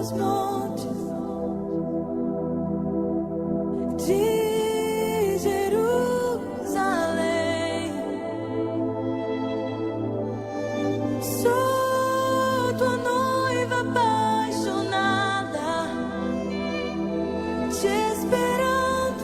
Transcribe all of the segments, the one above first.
os montes de Jerusalém. Sou tua noiva apaixonada, te esperando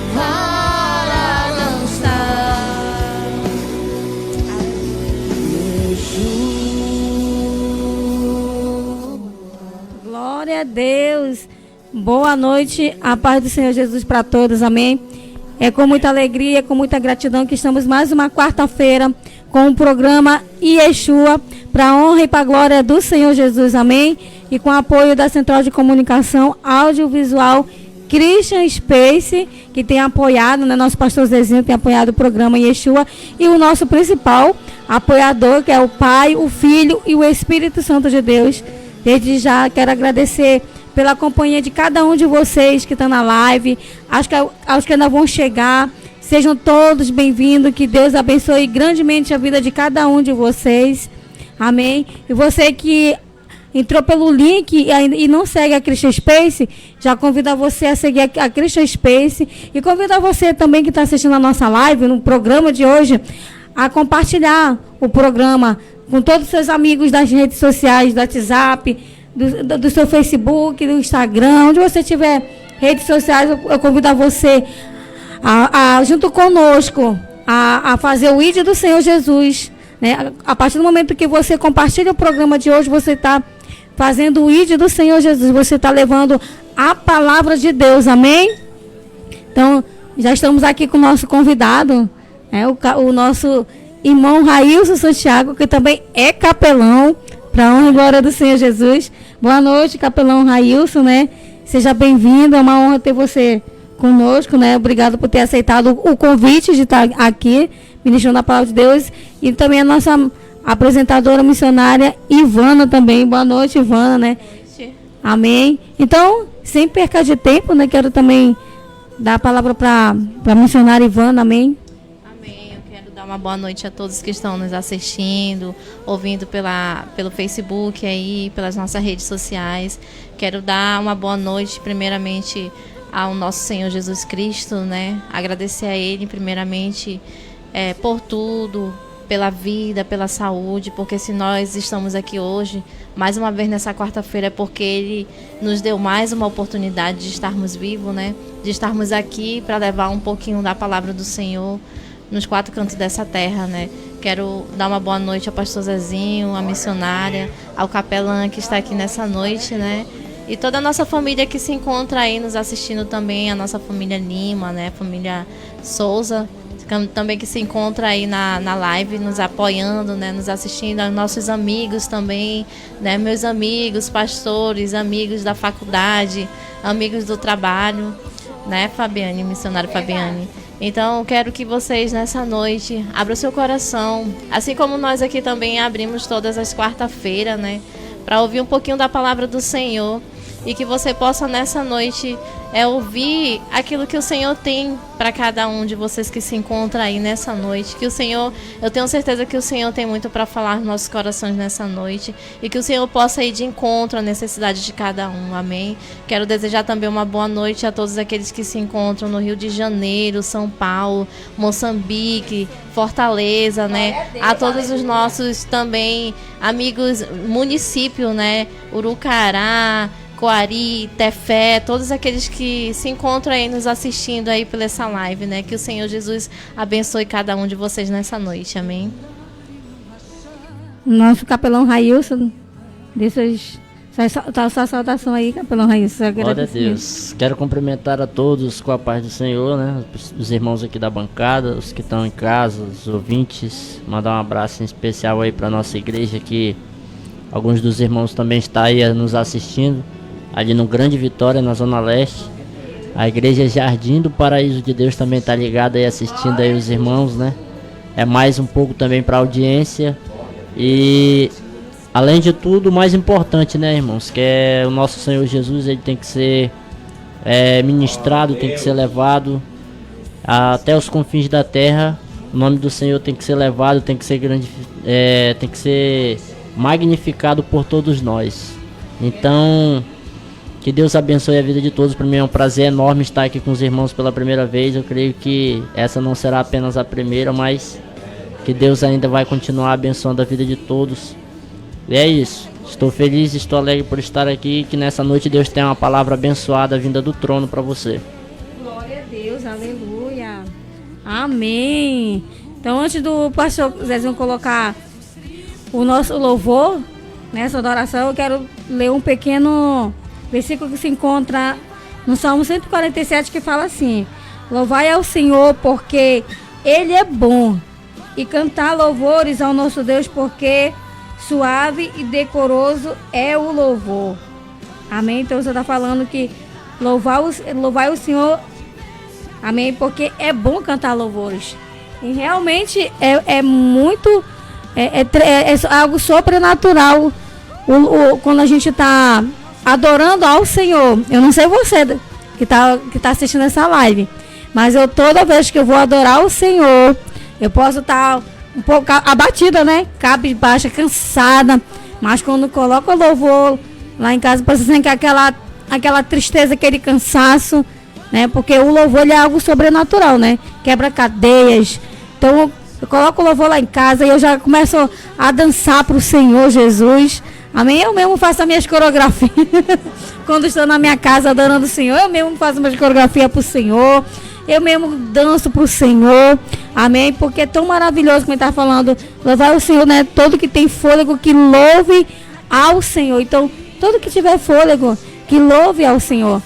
para dançar. Glória a Deus. Boa noite, a paz do Senhor Jesus para todos, amém. É com muita alegria, com muita gratidão que estamos mais uma quarta-feira com o programa Yeshua, para a honra e para a glória do Senhor Jesus, amém. E com o apoio da Central de Comunicação Audiovisual Christian Space, que tem apoiado, né, nosso pastor Zezinho tem apoiado o programa Yeshua, e o nosso principal apoiador, que é o Pai, o Filho e o Espírito Santo de Deus. Desde já quero agradecer pela companhia de cada um de vocês que estão na live, aos que ainda vão chegar. Sejam todos bem-vindos, que Deus abençoe grandemente a vida de cada um de vocês, amém. E você que entrou pelo link e não segue a Christian Space, já convido você a seguir a Christian Space, e convido você também que está assistindo a nossa live, no programa de hoje, a compartilhar o programa com todos os seus amigos das redes sociais, do WhatsApp, do seu Facebook, do Instagram, onde você tiver redes sociais, eu convido a você junto conosco a fazer o ID do Senhor Jesus, né? A partir do momento que você compartilha o programa de hoje, você está fazendo o ID do Senhor Jesus, você está levando a palavra de Deus, amém? Então, já estamos aqui com o nosso convidado, né? O nosso irmão Railson Santiago, que também é capelão, para a honra e glória do Senhor Jesus. Boa noite, capelão Railson, né? seja bem-vindo, é uma honra ter você conosco, né? Obrigado por ter aceitado o convite de estar aqui, ministrando a palavra de Deus, e também a nossa apresentadora missionária Ivana também. Boa noite, Ivana, né? Amém. Então, sem perca de tempo, né? Quero também dar a palavra para a missionária Ivana, amém. Amém. Eu quero dar uma boa noite a todos que estão nos assistindo, ouvindo pelo Facebook aí, pelas nossas redes sociais. Quero dar uma boa noite, primeiramente, ao nosso Senhor Jesus Cristo, né? Agradecer a Ele, primeiramente, por tudo, pela vida, pela saúde, porque se nós estamos aqui hoje, mais uma vez nessa quarta-feira, é porque Ele nos deu mais uma oportunidade de estarmos vivos, né? De estarmos aqui para levar um pouquinho da palavra do Senhor nos quatro cantos dessa terra, né? Quero dar uma boa noite ao pastor Zezinho, à missionária, ao capelão que está aqui nessa noite, né? E toda a nossa família que se encontra aí nos assistindo também, a nossa família Lima, né? Família Souza, também que se encontra aí na live, nos apoiando, né? Nos assistindo, aos nossos amigos também, né? Meus amigos, pastores, amigos da faculdade, amigos do trabalho, né, Fabiane, missionário Fabiane. Então, quero que vocês, nessa noite, abram seu coração, assim como nós aqui também abrimos todas as quarta-feiras, né? Para ouvir um pouquinho da palavra do Senhor. E que você possa nessa noite ouvir aquilo que o Senhor tem para cada um de vocês que se encontra aí nessa noite. Que o Senhor, eu tenho certeza que o Senhor tem muito para falar nos nossos corações nessa noite. E que o Senhor possa ir de encontro à necessidade de cada um. Amém? Quero desejar também uma boa noite a todos aqueles que se encontram no Rio de Janeiro, São Paulo, Moçambique, Fortaleza, né? A todos os nossos também amigos município, né? Urucará, Coari, Tefé, todos aqueles que se encontram aí nos assistindo aí pela essa live, né? Que o Senhor Jesus abençoe cada um de vocês nessa noite, amém? Nosso capelão Railson, sua saudação aí, capelão Railson. Glória a Deus. Quero cumprimentar a todos com a paz do Senhor, né? Os irmãos aqui da bancada, os que estão em casa, os ouvintes. Mandar um abraço em especial aí para nossa igreja, que alguns dos irmãos também estão aí nos assistindo. Ali no Grande Vitória, na Zona Leste. A igreja Jardim do Paraíso de Deus também está ligada aí, assistindo aí os irmãos, né? É mais um pouco também para a audiência. E, além de tudo, o mais importante, né, irmãos? Que é o nosso Senhor Jesus, ele tem que ser ministrado, tem que ser levado até os confins da terra. O nome do Senhor tem que ser levado, tem que ser grande, tem que ser magnificado por todos nós. Então, que Deus abençoe a vida de todos. Para mim é um prazer enorme estar aqui com os irmãos pela primeira vez. Eu creio que essa não será apenas a primeira, mas que Deus ainda vai continuar abençoando a vida de todos. E é isso. Estou feliz, estou alegre por estar aqui. Que nessa noite Deus tenha uma palavra abençoada vinda do trono para você. Glória a Deus, aleluia. Amém. Então, antes do pastor Zezinho colocar o nosso louvor nessa adoração, eu quero ler um pequeno versículo que se encontra no Salmo 147, que fala assim: louvai ao Senhor porque Ele é bom, e cantar louvores ao nosso Deus porque suave e decoroso é o louvor. Amém? Então você está falando que louvar o Senhor, amém, porque é bom cantar louvores. E realmente é muito, algo sobrenatural quando a gente está adorando ao Senhor. Eu não sei você que tá assistindo essa live, mas toda vez que eu vou adorar o Senhor, eu posso estar um pouco abatida, né? Cabisbaixa, cansada, mas quando coloco o louvor lá em casa, passa assim, aquela tristeza, aquele cansaço, né? Porque o louvor ele é algo sobrenatural, né? Quebra cadeias. Então eu coloco o louvor lá em casa e eu já começo a dançar para o Senhor Jesus. Amém? Eu mesmo faço as minhas coreografias. Quando estou na minha casa adorando o Senhor, eu mesmo faço minhas coreografias para o Senhor. Eu mesmo danço para o Senhor. Amém? Porque é tão maravilhoso como ele está falando. Louvar o Senhor, né? Todo que tem fôlego, que louve ao Senhor. Então, todo que tiver fôlego, que louve ao Senhor.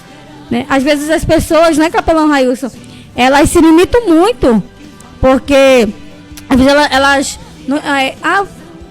Né? Às vezes as pessoas, né, capelão Railson, elas se limitam muito. Porque, às vezes elas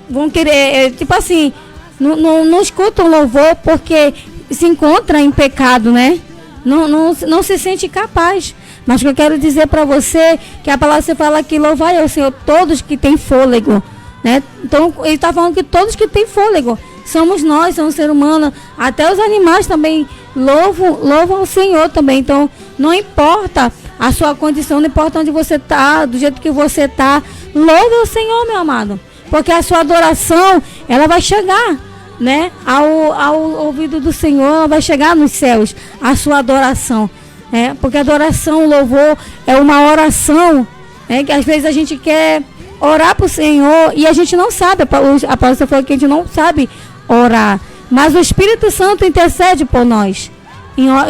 vão querer, tipo assim, não escutam louvor porque se encontra em pecado, né? Não se sente capaz. Mas o que eu quero dizer para você, que a palavra você fala que louvai ao Senhor todos que têm fôlego, né? Então, ele está falando que todos que têm fôlego, somos nós, somos ser humano, até os animais também louvam o Senhor também. Então, não importa a sua condição, não importa onde você está, do jeito que você está, louve o Senhor, meu amado, porque a sua adoração, ela vai chegar, né, ao ouvido do Senhor, ela vai chegar nos céus, a sua adoração, né, porque adoração, louvor é uma oração, né, que às vezes a gente quer orar para o Senhor e a gente não sabe, a pastora falou que a gente não sabe orar, mas o Espírito Santo intercede por nós,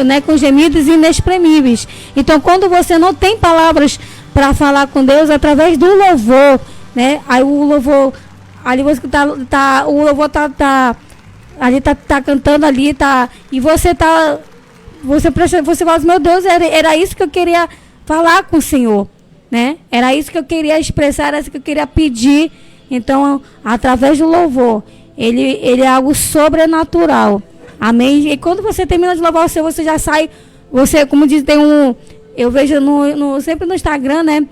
né, com gemidos inexprimíveis. Então, quando você não tem palavras para falar com Deus, através do louvor, né, aí o louvor, ali você o louvor ali tá cantando ali, e você fala assim, meu Deus, era isso que eu queria falar com o Senhor, né? Era isso que eu queria expressar, era isso que eu queria pedir. Então, através do louvor, ele é algo sobrenatural. Amém? E quando você termina de louvar o Senhor, você já sai, você, como diz, eu vejo sempre no Instagram, né?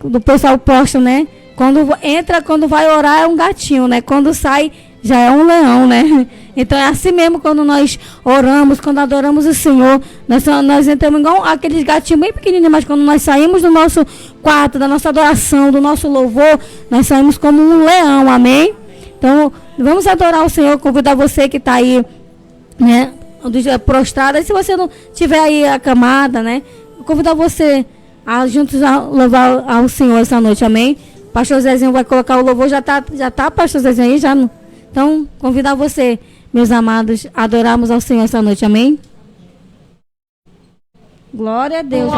Do pessoal posta, né? Quando vai orar é um gatinho, né? Quando sai, já é um leão, né? Então é assim mesmo quando nós oramos, quando adoramos o Senhor, nós entramos igual aqueles gatinhos bem pequenininhos, mas quando nós saímos do nosso quarto, da nossa adoração, do nosso louvor, nós saímos como um leão, amém? Então, vamos adorar o Senhor, convidar você que está aí, né, prostrada, e se você não tiver aí acamada, né, convidar você a juntos a louvar ao Senhor essa noite, amém? Pastor Zezinho vai colocar o louvor, já tá Pastor Zezinho aí, já não. Então, convidar você, meus amados, a adorarmos ao Senhor essa noite, amém? Glória a Deus.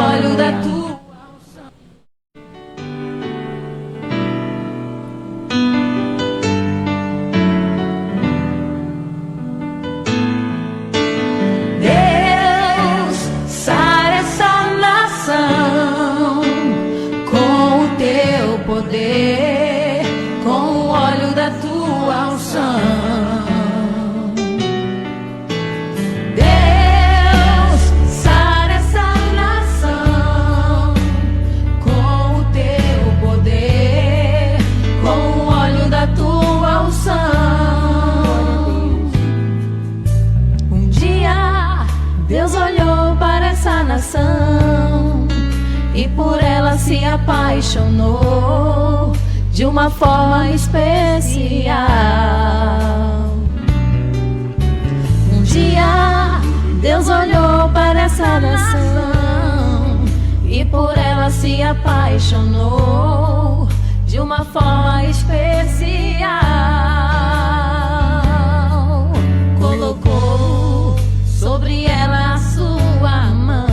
Poder, com o óleo da tua unção, Deus, sara essa nação, com o teu poder, com o óleo da tua unção. Um dia Deus olhou para essa nação e por ela se apaixonou de uma forma especial. Um dia Deus olhou para essa nação e por ela se apaixonou de uma forma especial. Colocou sobre ela a sua mão,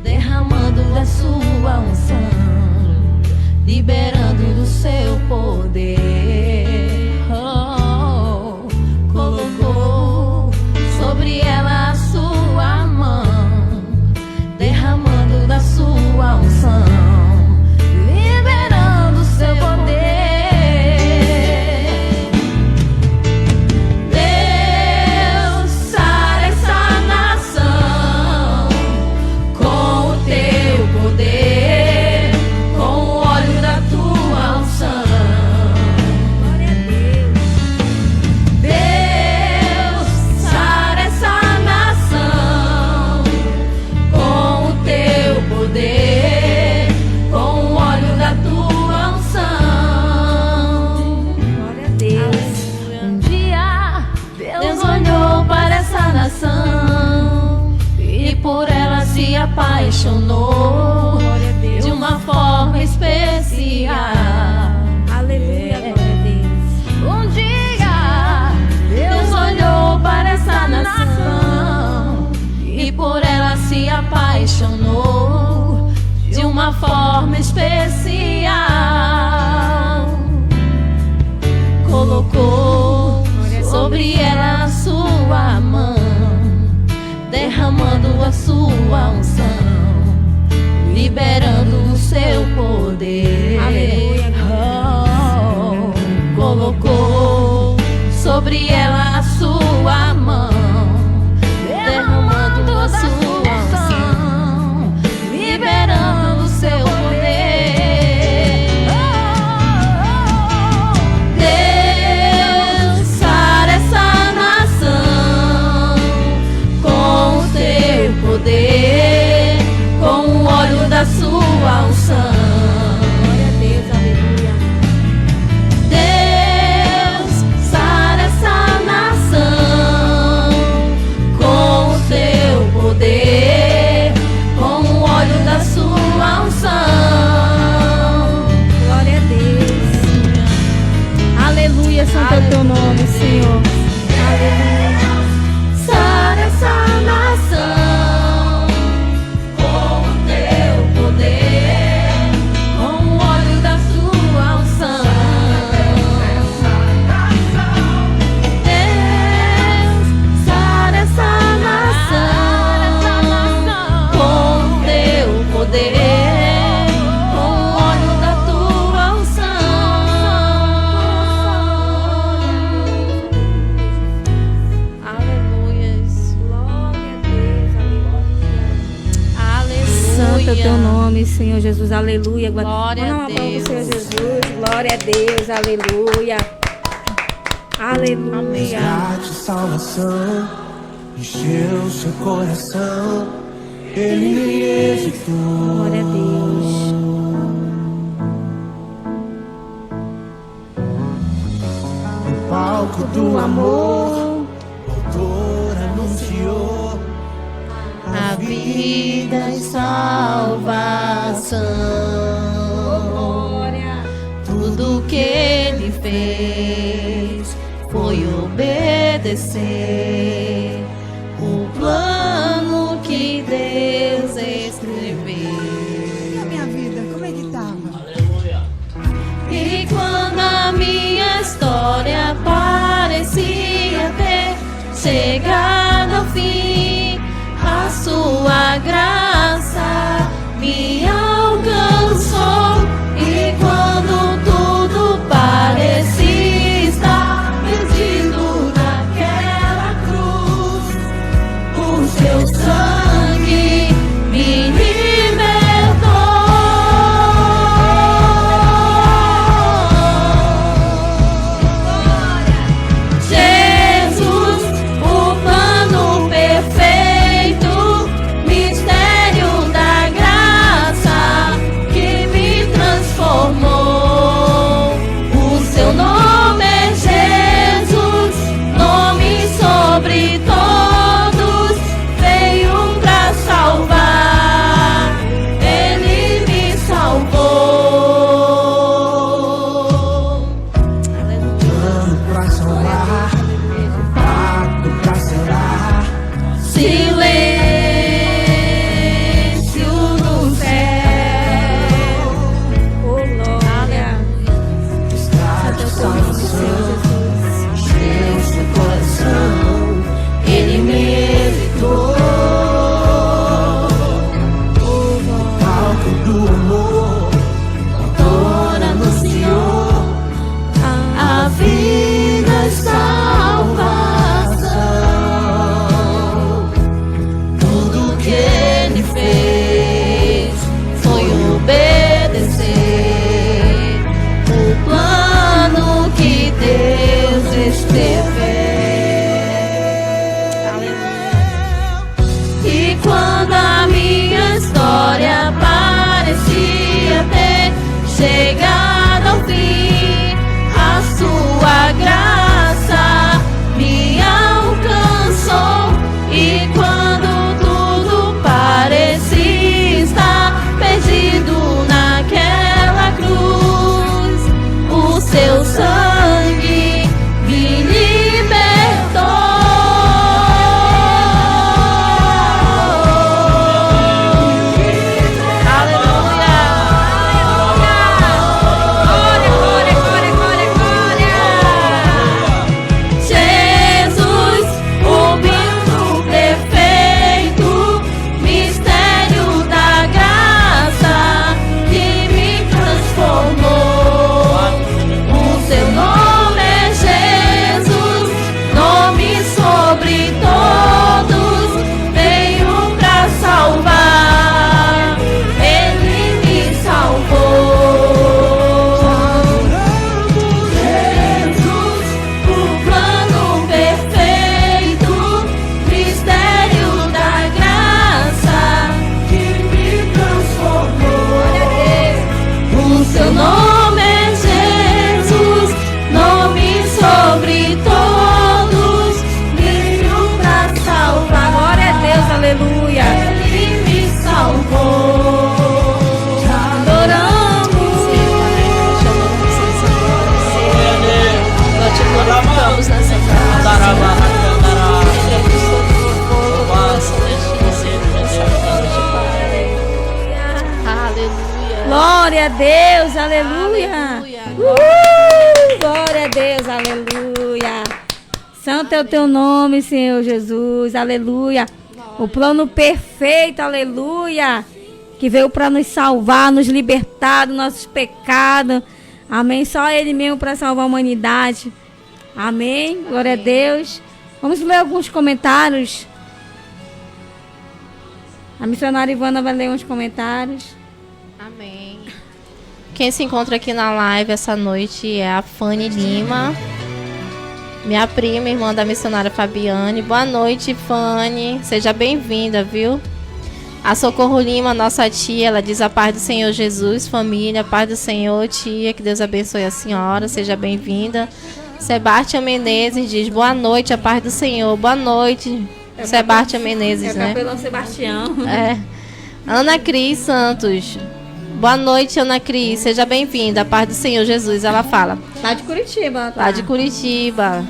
derramando da sua unção, liberando do seu poder. Colocou sobre ela a sua mão, derramando da sua unção, liberando do seu poder. Deus, sara essa nação com o teu poder, com o óleo da tua unção. Glória a Deus. Deus, sara essa nação com o teu poder, com o óleo da tua unção. Glória a Deus. Um dia Deus olhou para essa nação e por ela se apaixonou de uma forma especial. Aleluia, glória a Deus. Um dia Deus olhou para essa nação e por ela se apaixonou de uma forma especial. Colocou sobre ela a sua mão, derramando a sua unção, liberando o seu poder. Aleluia. Colocou sobre ela a sua mão, teu nome, Senhor Jesus, aleluia. Glória a Manda uma palma Deus. pro Senhor Jesus, glória a Deus, aleluia. Aleluia. Resgate, salvação, encheu seu coração, ele me executou. Glória a Deus. No palco do amor, o autor anunciou A vida e salvação. Glória. Tudo que ele fez foi obedecer o plano que Deus escreveu. E a minha vida, como é que tava? E quando a minha história parecia ter chegado ao fim, a sua graça me alcançou. E quando tudo parecia estar perdido naquela cruz, o seu sangue me libertou. Jesus, o plano perfeito, mistério da graça que me transformou. O seu nome é Jesus, nome sobre todos, veio pra salvar, ele me salvou. plano pra salvar, pacto pra selar. Silêncio no céu. Oh, glória. Resgate, salvação, encheu seu coração, Ele me evitou. palco do amor, Autor anunciou a vida e salvação. Tudo que ele fez foi obedecer o plano que Deus escreveu. E quando a minha história parecia ter chegado ao fim, a sua graça me alcançou. E quando tudo parecia estar perdido naquela cruz, o seu sangue me libertou. Aleluia! Glória, glória, glória, glória, glória! Jesus, o plano perfeito, mistério da graça que me transformou. O seu nome é Jesus, nome sobre todos, veio pra salvar, ele me salvou. Jesus, o plano perfeito, mistério da graça que me transformou. O seu nome é Jesus, nome sobre todos, veio pra salvar. Glória a Deus, aleluia. Ele me salvou. Adoramos. Nós te glorificamos nessa Aleluia. Glória a Deus, aleluia. Aleluia. Glória a Deus, aleluia. Santo é o teu nome, Senhor Jesus, aleluia. O plano perfeito, aleluia. Que veio para nos salvar, nos libertar dos nossos pecados. Amém. Só Ele mesmo para salvar a humanidade. Amém. Glória a Deus. Vamos ler alguns comentários. A missionária Ivana vai ler uns comentários. Amém. Quem se encontra aqui na live essa noite é a Fanny Lima, minha prima, irmã da missionária Fabiane. Boa noite, Fanny. Seja bem-vinda, viu? A Socorro Lima, nossa tia, ela diz a paz do Senhor Jesus, família, paz do Senhor, tia, que Deus abençoe a senhora, seja bem-vinda. Sebastião Menezes diz, boa noite, a paz do Senhor, boa noite, Sebastião Menezes, né? É o capelão Sebastião. É. Ana Cris Santos, boa noite, Ana Cris, seja bem-vinda, a paz do Senhor Jesus, ela fala. Lá de Curitiba, tá? Lá de Curitiba.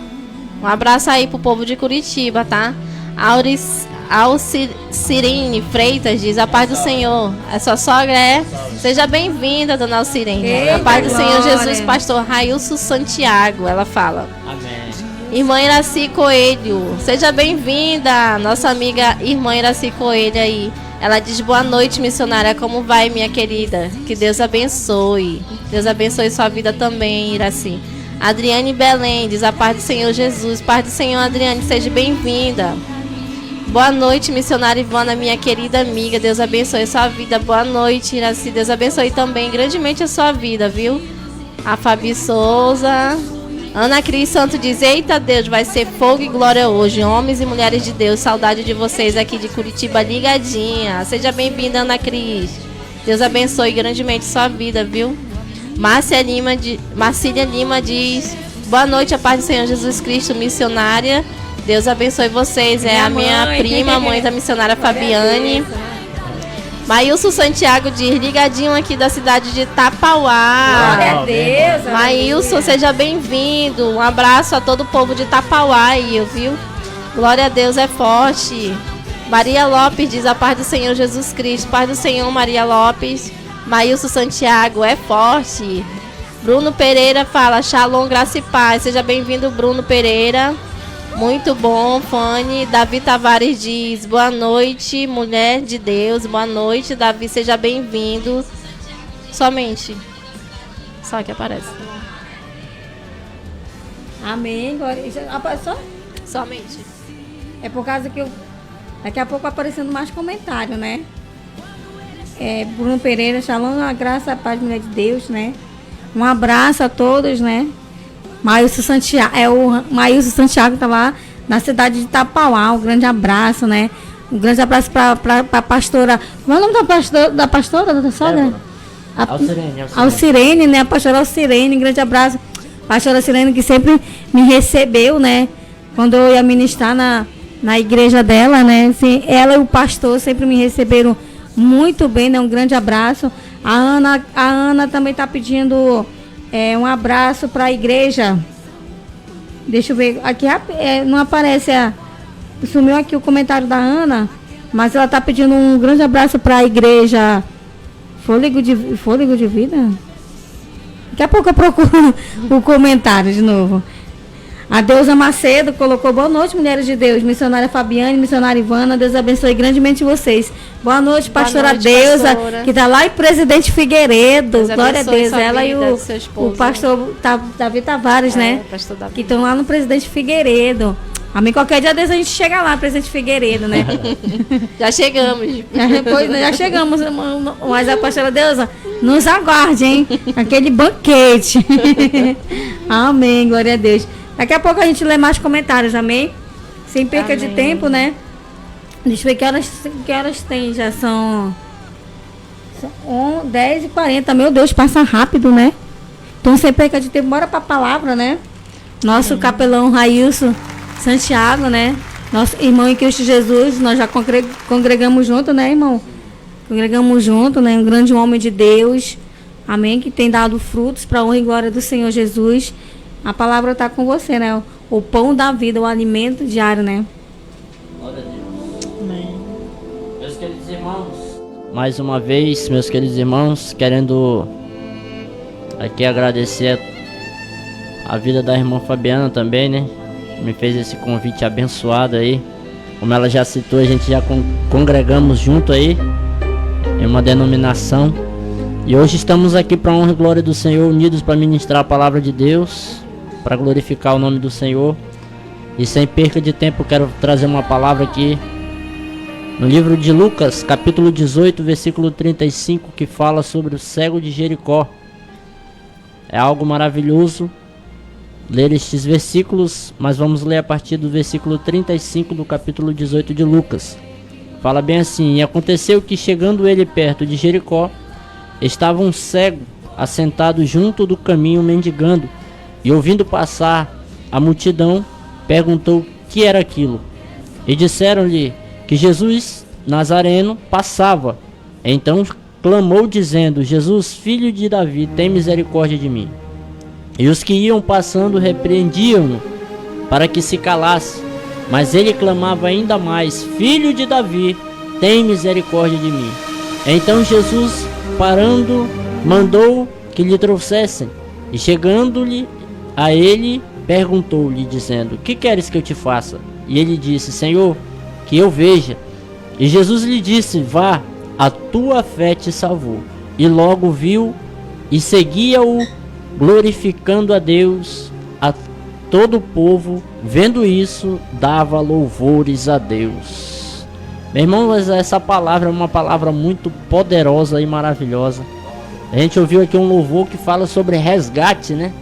Um abraço aí pro povo de Curitiba, tá? Alcirene Freitas diz, a paz do Senhor. A sua sogra é? Seja bem-vinda, dona Alcirene. Eita, A paz do Senhor glória. Jesus, pastor Railson Santiago, ela fala. Amém. Irmã Iraci Coelho, seja bem-vinda, nossa amiga irmã Iraci Coelho aí. Ela diz, boa noite, missionária, como vai, minha querida? Que Deus abençoe. Deus abençoe sua vida também, Iraci. Adriane Belém diz, a paz do Senhor Jesus. Paz do Senhor, Adriane, seja bem-vinda. Boa noite, missionária Ivana, minha querida amiga. Deus abençoe sua vida. Boa noite, Iraci. Deus abençoe também grandemente a sua vida, viu? A Fabi Souza. Ana Cris Santo diz, eita Deus, vai ser fogo e glória hoje. Homens e mulheres de Deus, saudade de vocês aqui de Curitiba ligadinha. Seja bem-vinda, Ana Cris. Deus abençoe grandemente sua vida, viu? Marcília Lima diz, boa noite, a paz do Senhor Jesus Cristo, missionária. Deus abençoe vocês. É a minha mãe. prima, mãe da missionária Fabiane. Maílson Santiago diz, ligadinho aqui da cidade de Tapauá. Glória a Deus. Maílson, seja bem-vindo. Um abraço a todo o povo de Tapauá aí, viu? Glória a Deus é forte. Maria Lopes diz, a paz do Senhor Jesus Cristo. Paz do Senhor, Maria Lopes. Maílson Santiago é forte. Bruno Pereira fala, shalom, graça e paz. Seja bem-vindo, Bruno Pereira. Muito bom, Fanny. Davi Tavares diz, boa noite, mulher de Deus. Boa noite, Davi, seja bem-vindo. Somente. Só que aparece. Amém. Glória. Só? Somente. É por causa que daqui a pouco aparecendo mais comentário, né? Bruno Pereira, shalom, a graça, a paz, mulher de Deus, né? Um abraço a todos, né? Maílson Santiago, o Maílson Santiago tá lá na cidade de Tapauá. Um grande abraço, né? Um grande abraço para a pastora. Como é o nome da pastora, da sogra? Alcirene, né? A pastora Alcirene, um grande abraço. Pastora Alcirene, que sempre me recebeu, né? Quando eu ia ministrar na igreja dela, né? Assim, ela e o pastor sempre me receberam muito bem, né? Um grande abraço. A Ana também está pedindo um abraço para a igreja. Deixa eu ver. Aqui não aparece sumiu aqui o comentário da Ana, mas ela está pedindo um grande abraço para a igreja Fôlego de Vida. Daqui a pouco eu procuro o comentário de novo. A Deusa Macedo colocou, boa noite, mulheres de Deus, missionária Fabiane, missionária Ivana, Deus abençoe grandemente vocês. Boa noite, pastora Deusa, pastora. Que está lá em Presidente Figueiredo. Deus glória a Deus, ela e o pastor Davi Tavares, né? Pastor Davi. Que estão lá no Presidente Figueiredo. Amém. Qualquer dia desse a gente chega lá, Presidente Figueiredo, né? Já chegamos. Já chegamos, mas a pastora Deusa, nos aguarde, hein? Aquele banquete. Amém, glória a Deus. Daqui a pouco a gente lê mais comentários, amém? Sem perca de tempo, né? Deixa eu ver que horas tem, já são 10h40, meu Deus, passa rápido, né? Então sem perca de tempo, bora pra palavra, né? Nosso capelão Railson Santiago, né? Nosso irmão em Cristo Jesus, nós já congregamos junto, né, irmão? Congregamos junto, né? Um grande homem de Deus, amém? Que tem dado frutos para a honra e glória do Senhor Jesus. A palavra está com você, né? O pão da vida, o alimento diário, né? Glória a Deus. Amém. Meus queridos irmãos, mais uma vez, meus queridos irmãos, querendo aqui agradecer a vida da irmã Fabiana também, né? Me fez esse convite abençoado aí. Como ela já citou, a gente já congregamos junto aí em uma denominação. E hoje estamos aqui para a honra e glória do Senhor, unidos para ministrar a palavra de Deus, para glorificar o nome do Senhor. E sem perca de tempo, quero trazer uma palavra aqui no livro de Lucas, capítulo 18, versículo 35, que fala sobre o cego de Jericó. É algo maravilhoso ler estes versículos, mas vamos ler a partir do versículo 35 do capítulo 18 de Lucas. Fala bem assim: e aconteceu que, chegando ele perto de Jericó, estava um cego assentado junto do caminho mendigando, e ouvindo passar a multidão, perguntou que era aquilo. E disseram-lhe que Jesus Nazareno passava. Então clamou dizendo: Jesus, filho de Davi, tem misericórdia de mim. E os que iam passando repreendiam-no para que se calasse. Mas ele clamava ainda mais: Filho de Davi, tem misericórdia de mim. Então Jesus, parando, mandou que lhe trouxessem. E chegando-lhe a ele, perguntou-lhe, dizendo: Que queres que eu te faça? E ele disse: Senhor, que eu veja. E Jesus lhe disse: Vá, a tua fé te salvou. E logo viu e seguia-o, glorificando a Deus. A todo o povo, vendo isso, dava louvores a Deus. Meu irmão, essa palavra é uma palavra muito poderosa e maravilhosa. A gente ouviu aqui um louvor que fala sobre resgate, né?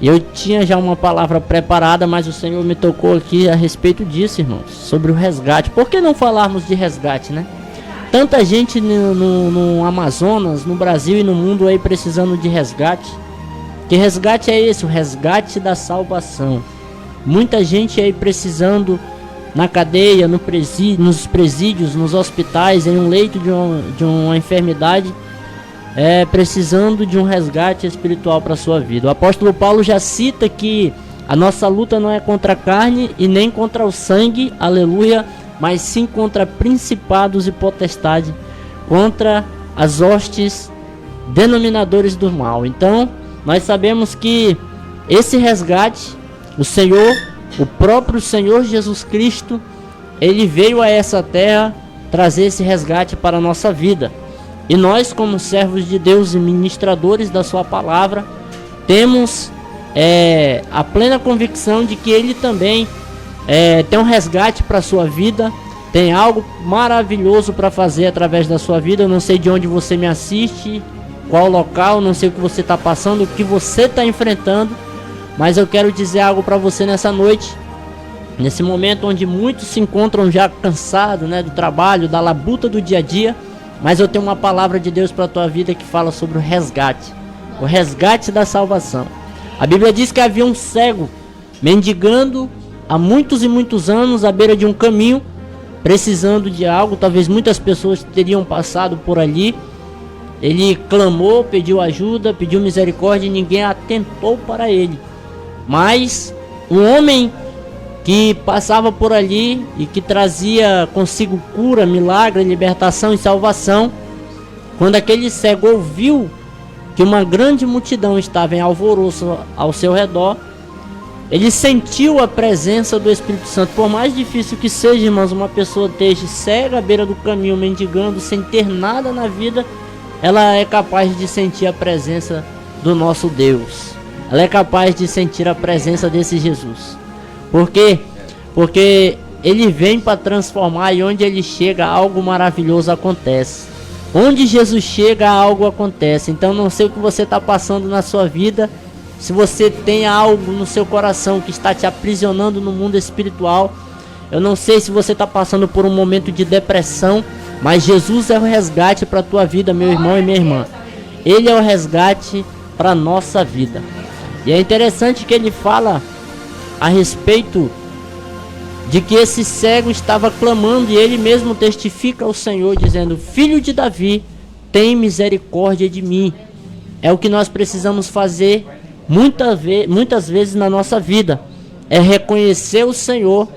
Eu tinha já uma palavra preparada, mas o Senhor me tocou aqui a respeito disso, irmãos, sobre o resgate. Por que não falarmos de resgate, né? Tanta gente no Amazonas, no Brasil e no mundo aí precisando de resgate. Que resgate é esse? O resgate da salvação. Muita gente aí precisando na cadeia, nos presídios, nos hospitais, em um leito de uma enfermidade, precisando de um resgate espiritual para a sua vida. O apóstolo Paulo já cita que a nossa luta não é contra a carne e nem contra o sangue, aleluia, mas sim contra principados e potestades, contra as hostes denominadores do mal. Então, nós sabemos que esse resgate, o Senhor, o próprio Senhor Jesus Cristo, ele veio a essa terra trazer esse resgate para a nossa vida. E nós, como servos de Deus e ministradores da sua palavra, temos a plena convicção de que ele também tem um resgate para a sua vida, tem algo maravilhoso para fazer através da sua vida. Eu não sei de onde você me assiste, qual local, não sei o que você está passando, o que você está enfrentando, mas eu quero dizer algo para você nessa noite, nesse momento onde muitos se encontram já cansados, né, do trabalho, da labuta do dia a dia. Mas eu tenho uma palavra de Deus para a tua vida que fala sobre o resgate da salvação. A Bíblia diz que havia um cego mendigando há muitos e muitos anos à beira de um caminho, precisando de algo. Talvez muitas pessoas teriam passado por ali. Ele clamou, pediu ajuda, pediu misericórdia e ninguém atentou para ele. Mas um homem que passava por ali e que trazia consigo cura, milagre, libertação e salvação, quando aquele cego ouviu que uma grande multidão estava em alvoroço ao seu redor, ele sentiu a presença do Espírito Santo. Por mais difícil que seja, irmãos, uma pessoa esteja cega à beira do caminho, mendigando, sem ter nada na vida, ela é capaz de sentir a presença do nosso Deus. Ela é capaz de sentir a presença desse Jesus. Por quê? Porque ele vem para transformar, e onde ele chega, algo maravilhoso acontece. Onde Jesus chega, algo acontece. Então, não sei o que você está passando na sua vida. Se você tem algo no seu coração que está te aprisionando no mundo espiritual, eu não sei se você está passando por um momento de depressão, mas Jesus é o resgate para a tua vida, meu irmão e minha irmã. Ele é o resgate para a nossa vida. E é interessante que ele fala a respeito de que esse cego estava clamando, e ele mesmo testifica ao Senhor dizendo: Filho de Davi, tem misericórdia de mim. É o que nós precisamos fazer muitas vezes na nossa vida, é reconhecer o Senhor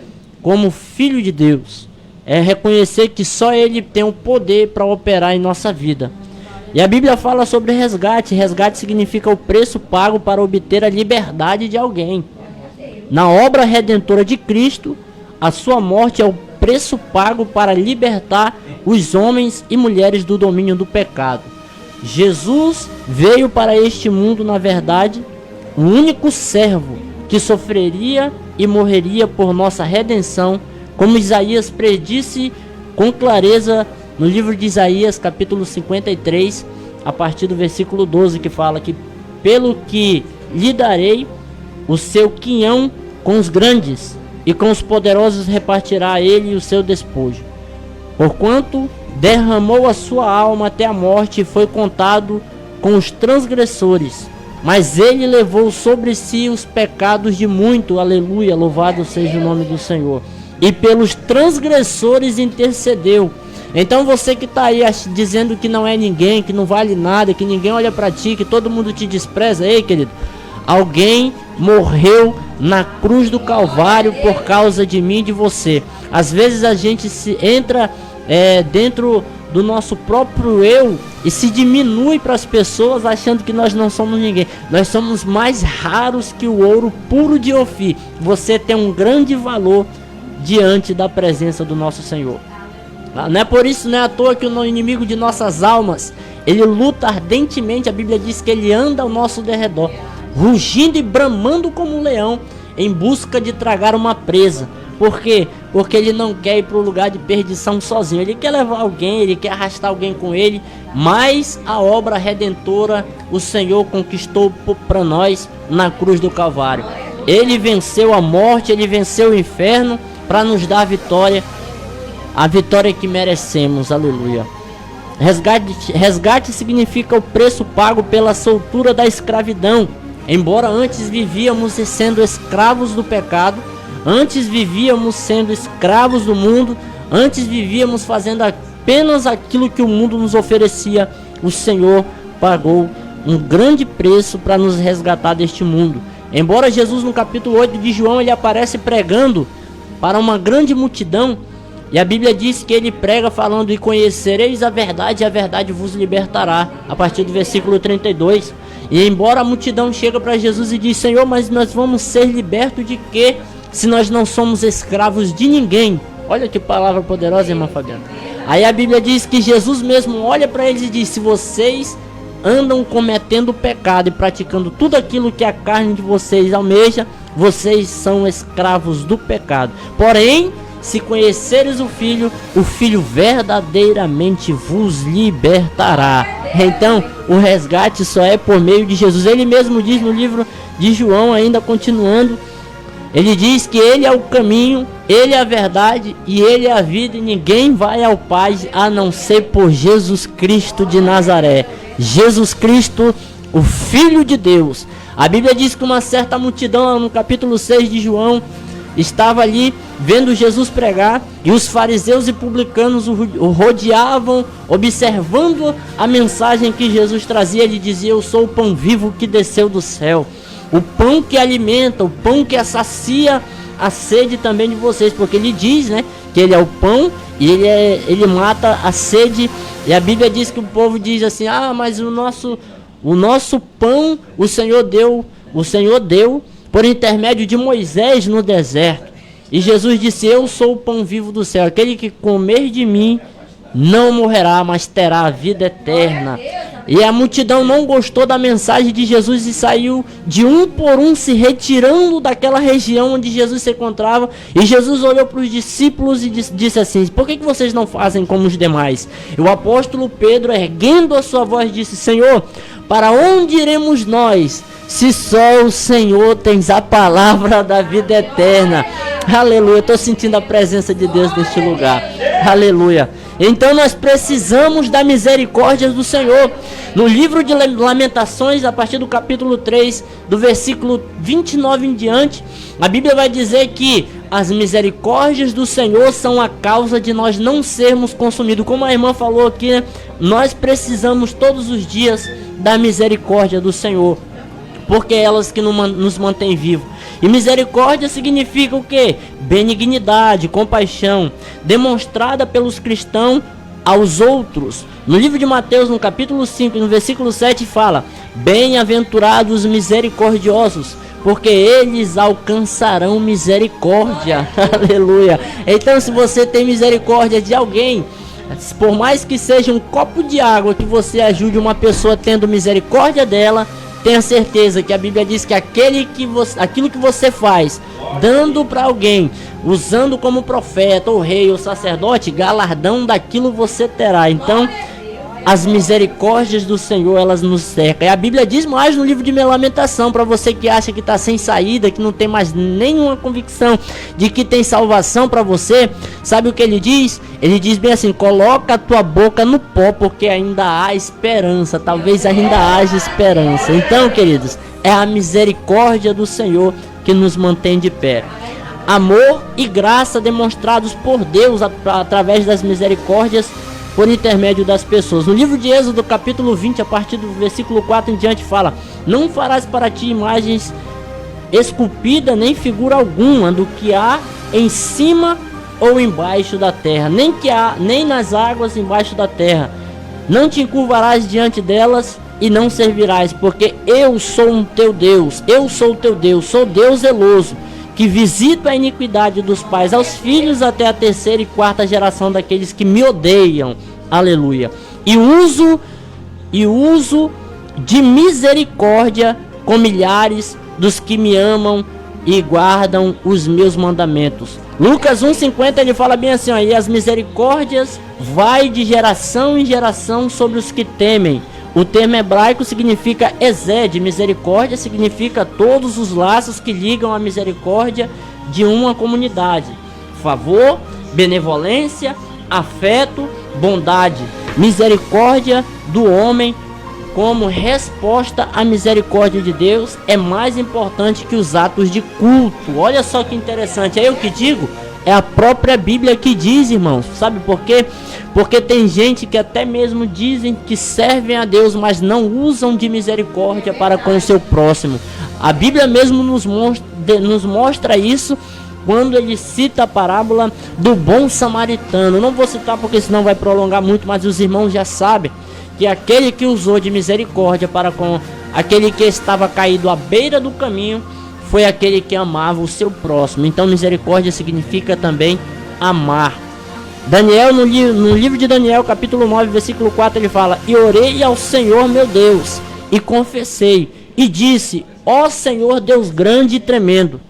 como Filho de Deus, é reconhecer que só Ele tem o poder para operar em nossa vida. E a Bíblia fala sobre resgate. Resgate significa o preço pago para obter a liberdade de alguém. Na obra redentora de Cristo, a sua morte é o preço pago para libertar os homens e mulheres do domínio do pecado. Jesus veio para este mundo, na verdade, o único servo que sofreria e morreria por nossa redenção, como Isaías predisse com clareza no livro de Isaías, capítulo 53, a partir do versículo 12, que fala que pelo que lhe darei o seu quinhão com os grandes, e com os poderosos repartirá ele o seu despojo. Porquanto derramou a sua alma até a morte e foi contado com os transgressores, mas ele levou sobre si os pecados de muito. Aleluia, louvado seja o nome do Senhor. E pelos transgressores intercedeu. Então você que está aí dizendo que não é ninguém, que não vale nada, que ninguém olha para ti, que todo mundo te despreza, ei querido, alguém morreu na cruz do Calvário por causa de mim e de você. Às vezes a gente se entra dentro do nosso próprio eu e se diminui para as pessoas achando que nós não somos ninguém. Nós somos mais raros que o ouro puro de Ofir. Você tem um grande valor diante da presença do nosso Senhor. Não é por isso, não é à toa que o inimigo de nossas almas, ele luta ardentemente. A Bíblia diz que ele anda ao nosso derredor, rugindo e bramando como um leão, em busca de tragar uma presa. Por quê? Porque ele não quer ir para o lugar de perdição sozinho. Ele quer levar alguém, ele quer arrastar alguém com ele. Mas a obra redentora o Senhor conquistou para nós na cruz do Calvário. Ele venceu a morte, ele venceu o inferno para nos dar a vitória que merecemos. Aleluia. Resgate significa o preço pago pela soltura da escravidão. Embora antes vivíamos sendo escravos do pecado, antes vivíamos sendo escravos do mundo, antes vivíamos fazendo apenas aquilo que o mundo nos oferecia, o Senhor pagou um grande preço para nos resgatar deste mundo. Embora Jesus, no capítulo 8 de João, ele aparece pregando para uma grande multidão, e a Bíblia diz que ele prega falando: e conhecereis a verdade vos libertará, a partir do versículo 32. E embora a multidão chega para Jesus e diz: Senhor, mas nós vamos ser libertos de quê, se nós não somos escravos de ninguém? Olha que palavra poderosa, irmã Fabiana. Aí a Bíblia diz que Jesus mesmo olha para eles e diz: se vocês andam cometendo pecado e praticando tudo aquilo que a carne de vocês almeja, vocês são escravos do pecado. Porém, se conheceres o Filho verdadeiramente vos libertará. Então, o resgate só é por meio de Jesus. Ele mesmo diz no livro de João, ainda continuando, ele diz que ele é o caminho, ele é a verdade e ele é a vida, e ninguém vai ao Pai a não ser por Jesus Cristo de Nazaré. Jesus Cristo, o Filho de Deus. A Bíblia diz que uma certa multidão, no capítulo 6 de João, estava ali vendo Jesus pregar, e os fariseus e publicanos o rodeavam, observando a mensagem que Jesus trazia. Ele dizia: eu sou o pão vivo que desceu do céu, o pão que alimenta, o pão que sacia a sede também de vocês, porque ele diz, né, que ele é o pão e ele mata a sede. E a Bíblia diz que o povo diz assim: mas o nosso pão o Senhor deu por intermédio de Moisés no deserto. E Jesus disse: eu sou o pão vivo do céu, aquele que comer de mim não morrerá, mas terá a vida eterna. E a multidão não gostou da mensagem de Jesus e saiu de um por um, se retirando daquela região onde Jesus se encontrava. E Jesus olhou para os discípulos e disse assim: por que vocês não fazem como os demais? E o apóstolo Pedro, erguendo a sua voz, disse: Senhor, para onde iremos nós, se só o Senhor tens a palavra da vida eterna? Aleluia, eu estou sentindo a presença de Deus neste lugar. Aleluia. Então nós precisamos da misericórdia do Senhor. No livro de Lamentações, a partir do capítulo 3, do versículo 29 em diante, a Bíblia vai dizer que as misericórdias do Senhor são a causa de nós não sermos consumidos. Como a irmã falou aqui, né? Nós precisamos todos os dias da misericórdia do Senhor, porque é elas que nos mantêm vivos. E misericórdia significa o quê? Benignidade, compaixão, demonstrada pelos cristãos aos outros. No livro de Mateus, no capítulo 5, no versículo 7, fala: bem-aventurados os misericordiosos, porque eles alcançarão misericórdia. Aleluia. Então, se você tem misericórdia de alguém, por mais que seja um copo de água que você ajude uma pessoa tendo misericórdia dela, tenha certeza que a Bíblia diz que aquilo que você faz, dando para alguém, usando como profeta, ou rei, ou sacerdote, galardão daquilo você terá. Então, as misericórdias do Senhor, elas nos cercam. E a Bíblia diz mais no livro de Lamentação, para você que acha que está sem saída, que não tem mais nenhuma convicção de que tem salvação para você, sabe o que ele diz? Ele diz bem assim: coloca a tua boca no pó, porque ainda há esperança, talvez ainda haja esperança. Então, queridos, é a misericórdia do Senhor que nos mantém de pé. Amor e graça demonstrados por Deus através das misericórdias por intermédio das pessoas. No livro de Êxodo, capítulo 20, a partir do versículo 4 em diante, fala: não farás para ti imagens esculpidas, nem figura alguma do que há em cima ou embaixo da terra, nem nas águas embaixo da terra. Não te encurvarás diante delas e não servirás, porque eu sou um teu Deus, eu sou o teu Deus, sou Deus zeloso, que visito a iniquidade dos pais aos filhos até a terceira e quarta geração daqueles que me odeiam. Aleluia. E uso de misericórdia com milhares dos que me amam e guardam os meus mandamentos. Lucas 1,50, ele fala bem assim, ó: e as misericórdias vai de geração em geração sobre os que temem. O termo hebraico significa ezed, misericórdia significa todos os laços que ligam a misericórdia de uma comunidade: favor, benevolência, afeto, bondade. Misericórdia do homem como resposta à misericórdia de Deus é mais importante que os atos de culto. Olha só que interessante, é eu que digo? É a própria Bíblia que diz, irmãos. Sabe por quê? Porque tem gente que até mesmo dizem que servem a Deus, mas não usam de misericórdia para com o seu próximo. A Bíblia mesmo nos mostra isso quando ele cita a parábola do bom samaritano. Não vou citar porque senão vai prolongar muito, mas os irmãos já sabem que aquele que usou de misericórdia para com aquele que estava caído à beira do caminho foi aquele que amava o seu próximo. Então misericórdia significa também amar. Daniel, no livro de Daniel, capítulo 9, versículo 4, ele fala: e orei ao Senhor meu Deus, e confessei, e disse: ó Senhor Deus grande e tremendo,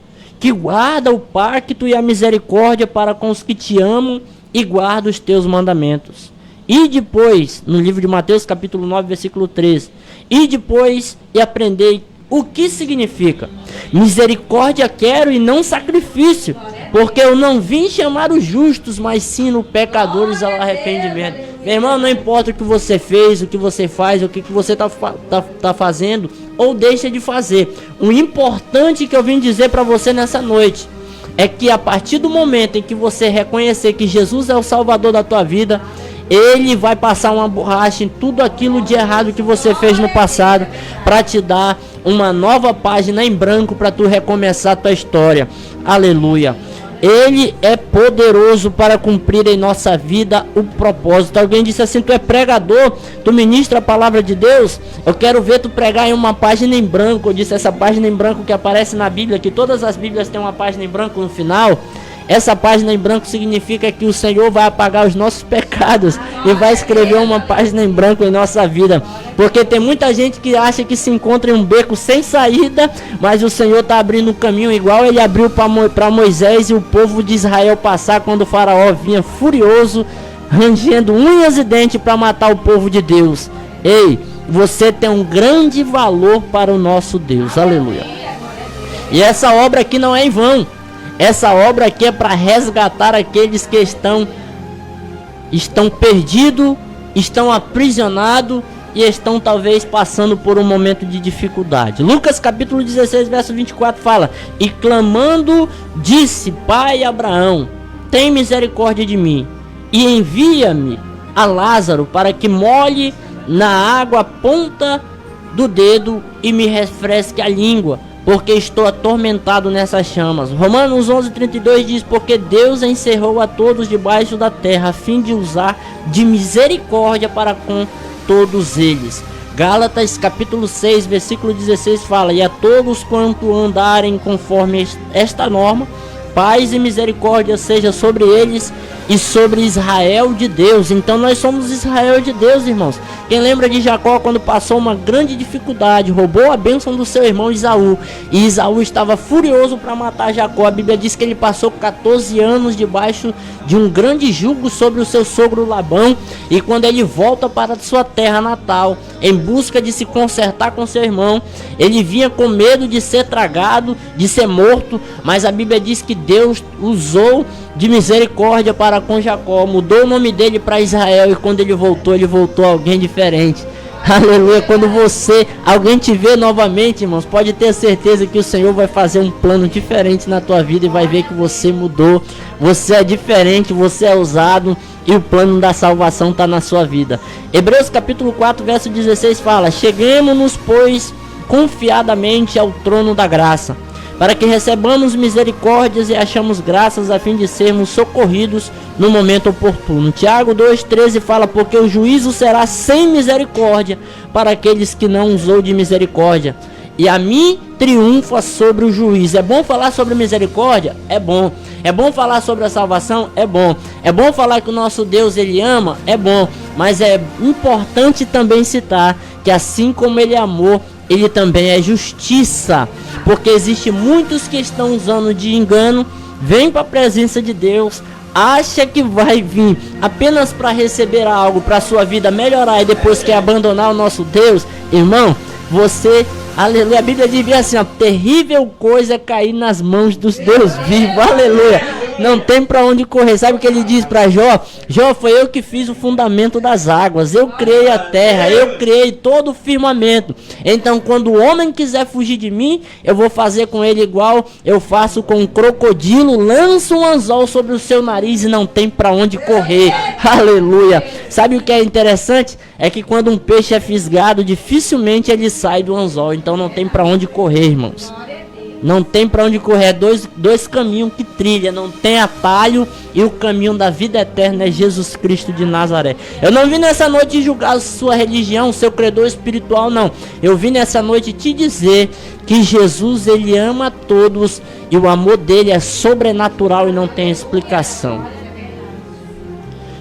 que guarda o pacto e a misericórdia para com os que te amam e guarda os teus mandamentos. E depois, no livro de Mateus, capítulo 9, versículo 13, e depois e aprendei o que significa: misericórdia quero e não sacrifício, porque eu não vim chamar os justos, mas sim os pecadores ao arrependimento. Meu irmão, não importa o que você fez, o que você faz, o que você tá fazendo ou deixa de fazer. O importante que eu vim dizer para você nessa noite é que a partir do momento em que você reconhecer que Jesus é o Salvador da tua vida, Ele vai passar uma borracha em tudo aquilo de errado que você fez no passado, para te dar uma nova página em branco para tu recomeçar a tua história. Aleluia. Ele é poderoso para cumprir em nossa vida o propósito. Alguém disse assim: tu é pregador, tu ministra a palavra de Deus, eu quero ver tu pregar em uma página em branco. Eu disse: essa página em branco que aparece na Bíblia, que todas as Bíblias têm uma página em branco no final, essa página em branco significa que o Senhor vai apagar os nossos pecados e vai escrever uma página em branco em nossa vida. Porque tem muita gente que acha que se encontra em um beco sem saída, mas o Senhor está abrindo um caminho igual Ele abriu para Moisés e o povo de Israel passar quando o faraó vinha furioso, rangendo unhas e dentes para matar o povo de Deus. Ei, você tem um grande valor para o nosso Deus. Aleluia. E essa obra aqui não é em vão. Essa obra aqui é para resgatar aqueles que estão perdidos, estão aprisionados e estão talvez passando por um momento de dificuldade. Lucas capítulo 16, verso 24 fala: e clamando disse: Pai Abraão, tem misericórdia de mim e envia-me a Lázaro para que molhe na água a ponta do dedo e me refresque a língua, porque estou atormentado nessas chamas. Romanos 11:32 diz: porque Deus encerrou a todos debaixo da terra, a fim de usar de misericórdia para com todos eles. Gálatas capítulo 6, versículo 16 fala: e a todos quanto andarem conforme esta norma, paz e misericórdia seja sobre eles e sobre Israel de Deus. Então nós somos Israel de Deus, irmãos. Quem lembra de Jacó quando passou uma grande dificuldade, roubou a bênção do seu irmão Esaú, e Esaú estava furioso para matar Jacó. A Bíblia diz que ele passou 14 anos debaixo de um grande jugo sobre o seu sogro Labão, e quando ele volta para sua terra natal, em busca de se consertar com seu irmão, ele vinha com medo de ser tragado, de ser morto, mas a Bíblia diz que Deus usou de misericórdia para com Jacó, mudou o nome dele para Israel, e quando ele voltou alguém diferente. Aleluia. Quando alguém te vê novamente, irmãos, pode ter certeza que o Senhor vai fazer um plano diferente na tua vida, e vai ver que você mudou, você é diferente, você é ousado, e o plano da salvação está na sua vida. Hebreus capítulo 4, verso 16 fala: cheguemo-nos, pois, confiadamente ao trono da graça, para que recebamos misericórdias e achamos graças, a fim de sermos socorridos no momento oportuno. Tiago 2,13 fala: porque o juízo será sem misericórdia para aqueles que não usou de misericórdia, e a mim triunfa sobre o juízo. É bom falar sobre misericórdia? É bom. É bom falar sobre a salvação? É bom. É bom falar que o nosso Deus, ele ama? É bom. Mas é importante também citar que assim como ele amou, ele também é justiça, porque existe muitos que estão usando de engano, vem para a presença de Deus, acha que vai vir apenas para receber algo, para sua vida melhorar, e depois quer abandonar o nosso Deus. Irmão, você, aleluia, a Bíblia diz assim, ó: terrível coisa é cair nas mãos dos Deus vivos, aleluia. Não tem para onde correr. Sabe o que ele diz para Jó? Jó, foi eu que fiz o fundamento das águas, eu criei a terra, eu criei todo o firmamento. Então quando o homem quiser fugir de mim, eu vou fazer com ele igual eu faço com um crocodilo, lanço um anzol sobre o seu nariz e não tem para onde correr. Aleluia. Sabe o que é interessante? É que quando um peixe é fisgado, dificilmente ele sai do anzol. Então não tem para onde correr, irmãos. Não tem para onde correr. É dois caminhos que trilha, não tem atalho, e o caminho da vida eterna é Jesus Cristo de Nazaré. Eu não vim nessa noite julgar sua religião, seu credor espiritual, não. Eu vim nessa noite te dizer que Jesus, ele ama a todos, e o amor dele é sobrenatural e não tem explicação.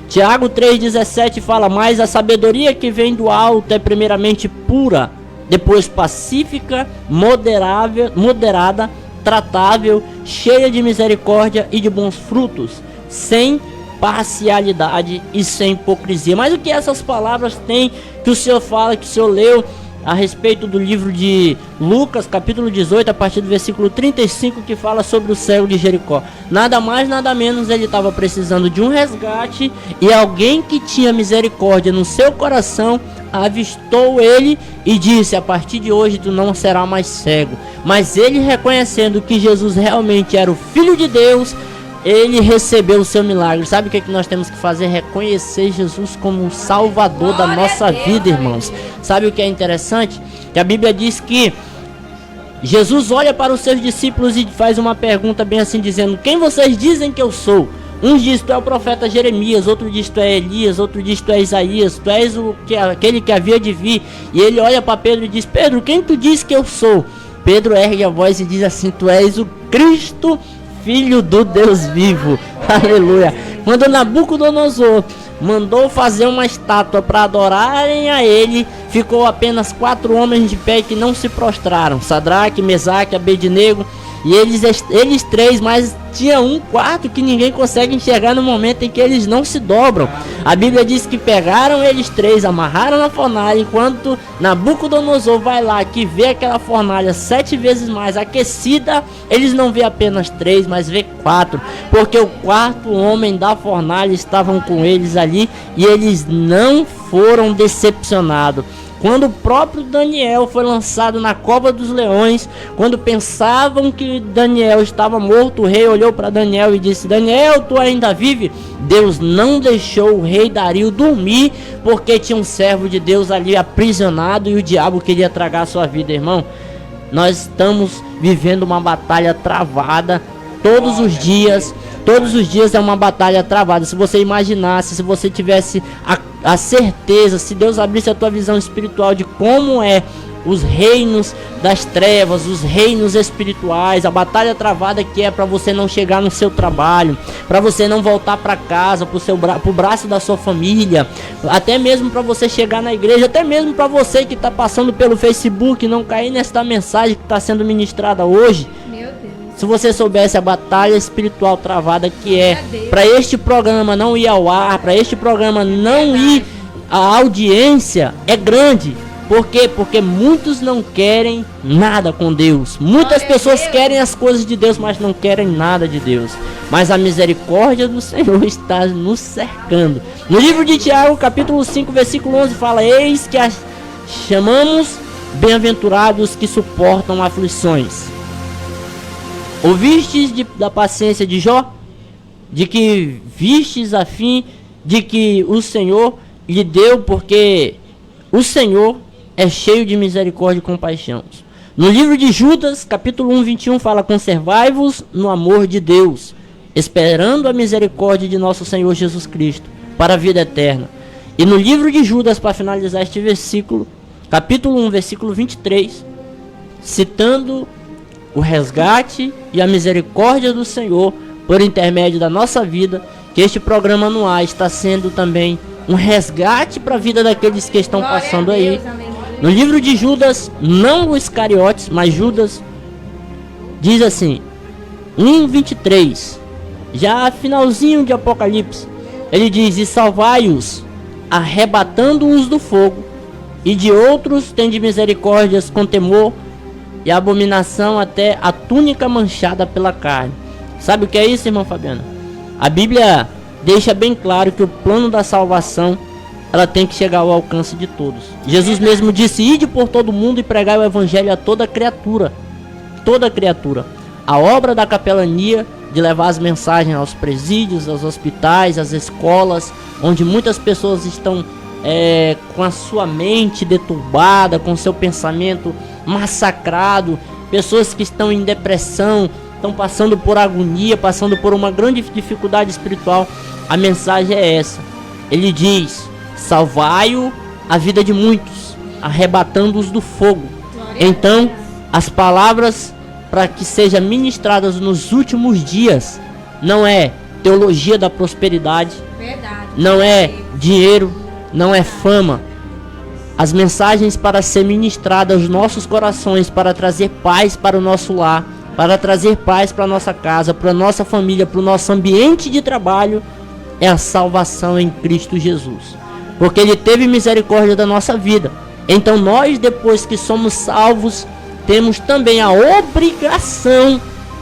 Tiago 3,17 fala: mas a sabedoria que vem do alto é primeiramente pura, depois pacífica, moderada, tratável, cheia de misericórdia e de bons frutos, sem parcialidade e sem hipocrisia. Mas o que essas palavras têm, que o Senhor fala, que o Senhor leu a respeito do livro de Lucas, capítulo 18, a partir do versículo 35, que fala sobre o cego de Jericó? Nada mais, nada menos, ele estava precisando de um resgate, e alguém que tinha misericórdia no seu coração avistou ele e disse: a partir de hoje tu não será mais cego. Mas ele, reconhecendo que Jesus realmente era o Filho de Deus, ele recebeu o seu milagre. Sabe o que nós temos que fazer? Reconhecer Jesus como o Salvador da nossa vida, irmãos. Sabe o que é interessante? Que a Bíblia diz que Jesus olha para os seus discípulos e faz uma pergunta bem assim, dizendo: quem vocês dizem que eu sou? Uns dizem: tu é o profeta Jeremias, outro diz: tu é Elias, outro diz: tu é Isaías, tu és aquele que havia de vir. E ele olha para Pedro e diz: Pedro, quem tu diz que eu sou? Pedro ergue a voz e diz assim: tu és o Cristo, Filho do Deus vivo. Aleluia. Quando Nabucodonosor mandou fazer uma estátua para adorarem a ele, ficou apenas 4 homens de pé que não se prostraram: Sadraque, Mesaque, Abednego. E eles 3, mas tinha um quarto que ninguém consegue enxergar no momento em que eles não se dobram. A Bíblia diz que pegaram eles 3, amarraram na fornalha, enquanto Nabucodonosor vai lá, que vê aquela fornalha 7 vezes mais aquecida, eles não vê apenas 3, mas vê 4, porque o 4º homem da fornalha estavam com eles ali, e eles não foram decepcionados. Quando o próprio Daniel foi lançado na cova dos leões, quando pensavam que Daniel estava morto, o rei olhou para Daniel e disse: Daniel, tu ainda vive? Deus não deixou o rei Dario dormir, porque tinha um servo de Deus ali aprisionado, e o diabo queria tragar a sua vida. Irmão, nós estamos vivendo uma batalha travada todos os dias é uma batalha travada. Se você imaginasse, se você tivesse a certeza, se Deus abrisse a tua visão espiritual de como é os reinos das trevas, os reinos espirituais, a batalha travada que é para você não chegar no seu trabalho, para você não voltar para casa, pro braço da sua família, até mesmo para você chegar na igreja, até mesmo para você que está passando pelo Facebook, não cair nesta mensagem que está sendo ministrada hoje. Meu Deus. Se você soubesse a batalha espiritual travada que é para este programa não ir ao ar, para este programa não ir à audiência, é grande. Por quê? Porque muitos não querem nada com Deus. Muitas pessoas querem as coisas de Deus, mas não querem nada de Deus. Mas a misericórdia do Senhor está nos cercando. No livro de Tiago, capítulo 5, versículo 11, fala: eis que chamamos bem-aventurados que suportam aflições. Ouvistes da paciência de Jó? De que vistes a fim de que o Senhor lhe deu, porque o Senhor é cheio de misericórdia e compaixão. No livro de Judas, capítulo 1, 21, fala: conservai-vos no amor de Deus, esperando a misericórdia de nosso Senhor Jesus Cristo, para a vida eterna. E no livro de Judas, para finalizar este versículo, capítulo 1, versículo 23, citando o resgate e a misericórdia do Senhor por intermédio da nossa vida, que este programa no ar está sendo também um resgate para a vida daqueles que estão passando aí. No livro de Judas, não o Iscariotes, mas Judas, diz assim, 1:23, já finalzinho de Apocalipse, ele diz: e salvai-os, arrebatando-os do fogo, e de outros tende misericórdias com temor e abominação até a túnica manchada pela carne. Sabe o que é isso, irmã Fabiana? A Bíblia deixa bem claro que o plano da salvação, ela tem que chegar ao alcance de todos. Jesus mesmo disse: ide por todo mundo e pregai o evangelho a toda criatura. Toda criatura. A obra da capelania de levar as mensagens aos presídios, aos hospitais, às escolas, onde muitas pessoas estão com a sua mente deturbada, com seu pensamento massacrado, pessoas que estão em depressão, estão passando por agonia, passando por uma grande dificuldade espiritual. A mensagem é essa. Ele diz: salvai-o a vida de muitos, arrebatando-os do fogo. Então, as palavras para que sejam ministradas nos últimos dias não é teologia da prosperidade, não é dinheiro, não é fama. As mensagens para ser ministradas aos nossos corações, para trazer paz para o nosso lar, para trazer paz para a nossa casa, para a nossa família, para o nosso ambiente de trabalho, é a salvação em Cristo Jesus. Porque Ele teve misericórdia da nossa vida. Então nós, depois que somos salvos, temos também a obrigação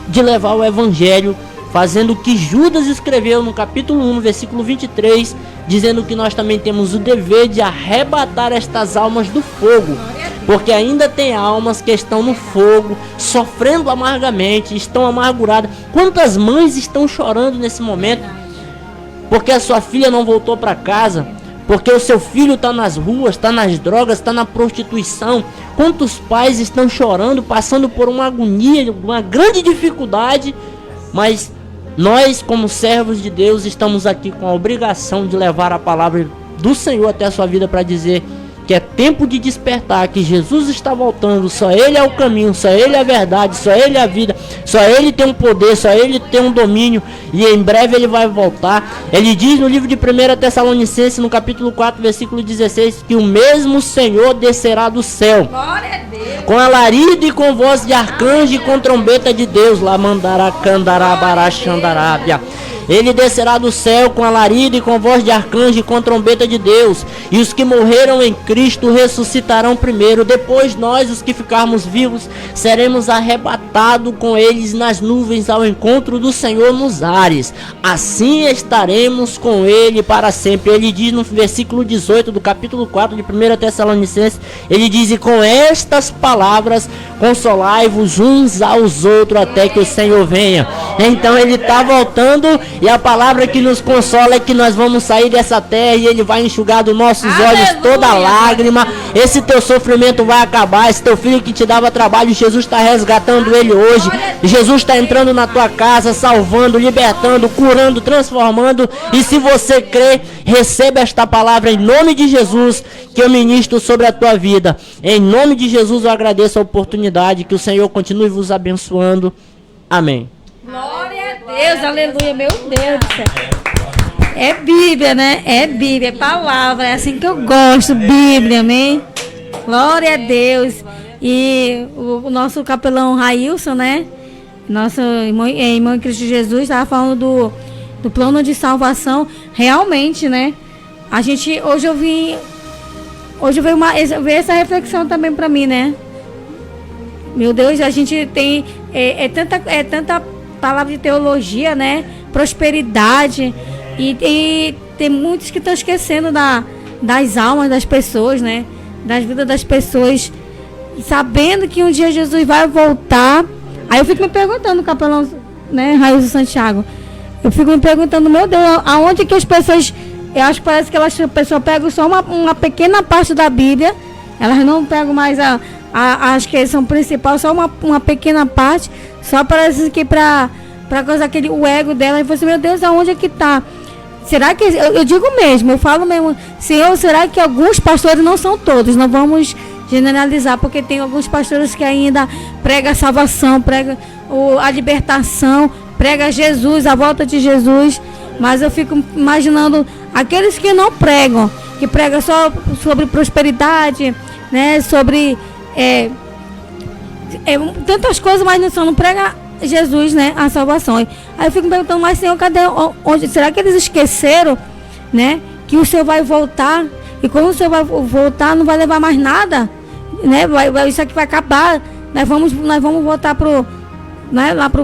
de levar o Evangelho, fazendo o que Judas escreveu no capítulo 1, versículo 23, dizendo que nós também temos o dever de arrebatar estas almas do fogo. Porque ainda tem almas que estão no fogo, sofrendo amargamente, estão amarguradas. Quantas mães estão chorando nesse momento? Porque a sua filha não voltou para casa, porque o seu filho está nas ruas, está nas drogas, está na prostituição. Quantos pais estão chorando, passando por uma agonia, uma grande dificuldade, mas nós, como servos de Deus, estamos aqui com a obrigação de levar a palavra do Senhor até a sua vida, para dizer que é tempo de despertar, que Jesus está voltando, só Ele é o caminho, só Ele é a verdade, só Ele é a vida, só Ele tem um poder, só Ele tem um domínio, e em breve Ele vai voltar. Ele diz no livro de 1 Tessalonicenses, no capítulo 4, versículo 16, que o mesmo Senhor descerá do céu, com alarido e com voz de arcanjo e com trombeta de Deus, lá mandará candará bará xandarábia. Ele descerá do céu com alarido e com voz de arcanjo e com trombeta de Deus, e os que morreram em Cristo ressuscitarão primeiro. Depois nós, os que ficarmos vivos, seremos arrebatados com eles nas nuvens ao encontro do Senhor nos ares. Assim estaremos com Ele para sempre. Ele diz no versículo 18 do capítulo 4 de 1 Tessalonicenses, ele diz: e com estas palavras consolai-vos uns aos outros até que o Senhor venha. Então Ele está voltando E a palavra que nos consola é que nós vamos sair dessa terra e Ele vai enxugar dos nossos olhos toda lágrima. Esse teu sofrimento vai acabar. Esse teu filho que te dava trabalho, Jesus está resgatando ele hoje. Jesus está entrando na tua casa, salvando, libertando, curando, transformando. E se você crê, receba esta palavra em nome de Jesus, que eu ministro sobre a tua vida. Em nome de Jesus eu agradeço a oportunidade. Que o Senhor continue vos abençoando. Amém. Glória a Deus, aleluia, meu Deus do céu. É Bíblia, né? É Bíblia, é palavra, é assim que eu gosto, Bíblia, amém? Glória a Deus. E o nosso capelão Railson, né? Nosso irmão em Cristo Jesus, estava falando do plano de salvação. Realmente, né? A gente, hoje veio essa reflexão também para mim, né? Meu Deus, a gente tem tanta palavra de teologia, né? Prosperidade. E tem muitos que estão esquecendo das almas das pessoas, né? Das vidas das pessoas. Sabendo que um dia Jesus vai voltar. Aí eu fico me perguntando, capelão, né? Railson Santiago. Eu fico me perguntando, meu Deus, aonde que as pessoas... Eu acho que parece que as pessoas pegam só uma pequena parte da Bíblia. Elas não pegam mais as que são principais, só uma pequena parte. Só parece que para causar o ego dela. E você, meu Deus, aonde é que está? Será que... Eu digo mesmo, eu falo mesmo. Senhor, será que alguns pastores, não são todos, não vamos generalizar, porque tem alguns pastores que ainda pregam a salvação, pregam a libertação, pregam Jesus, a volta de Jesus. Mas eu fico imaginando aqueles que não pregam, que pregam só sobre prosperidade, né? Sobre tantas coisas, mas não prega Jesus, né? A salvação. Aí eu fico me perguntando, mas Senhor, cadê? Onde? Será que eles esqueceram, né? Que o Senhor vai voltar? E quando o Senhor vai voltar, não vai levar mais nada, né? Isso aqui vai acabar. Nós vamos voltar lá para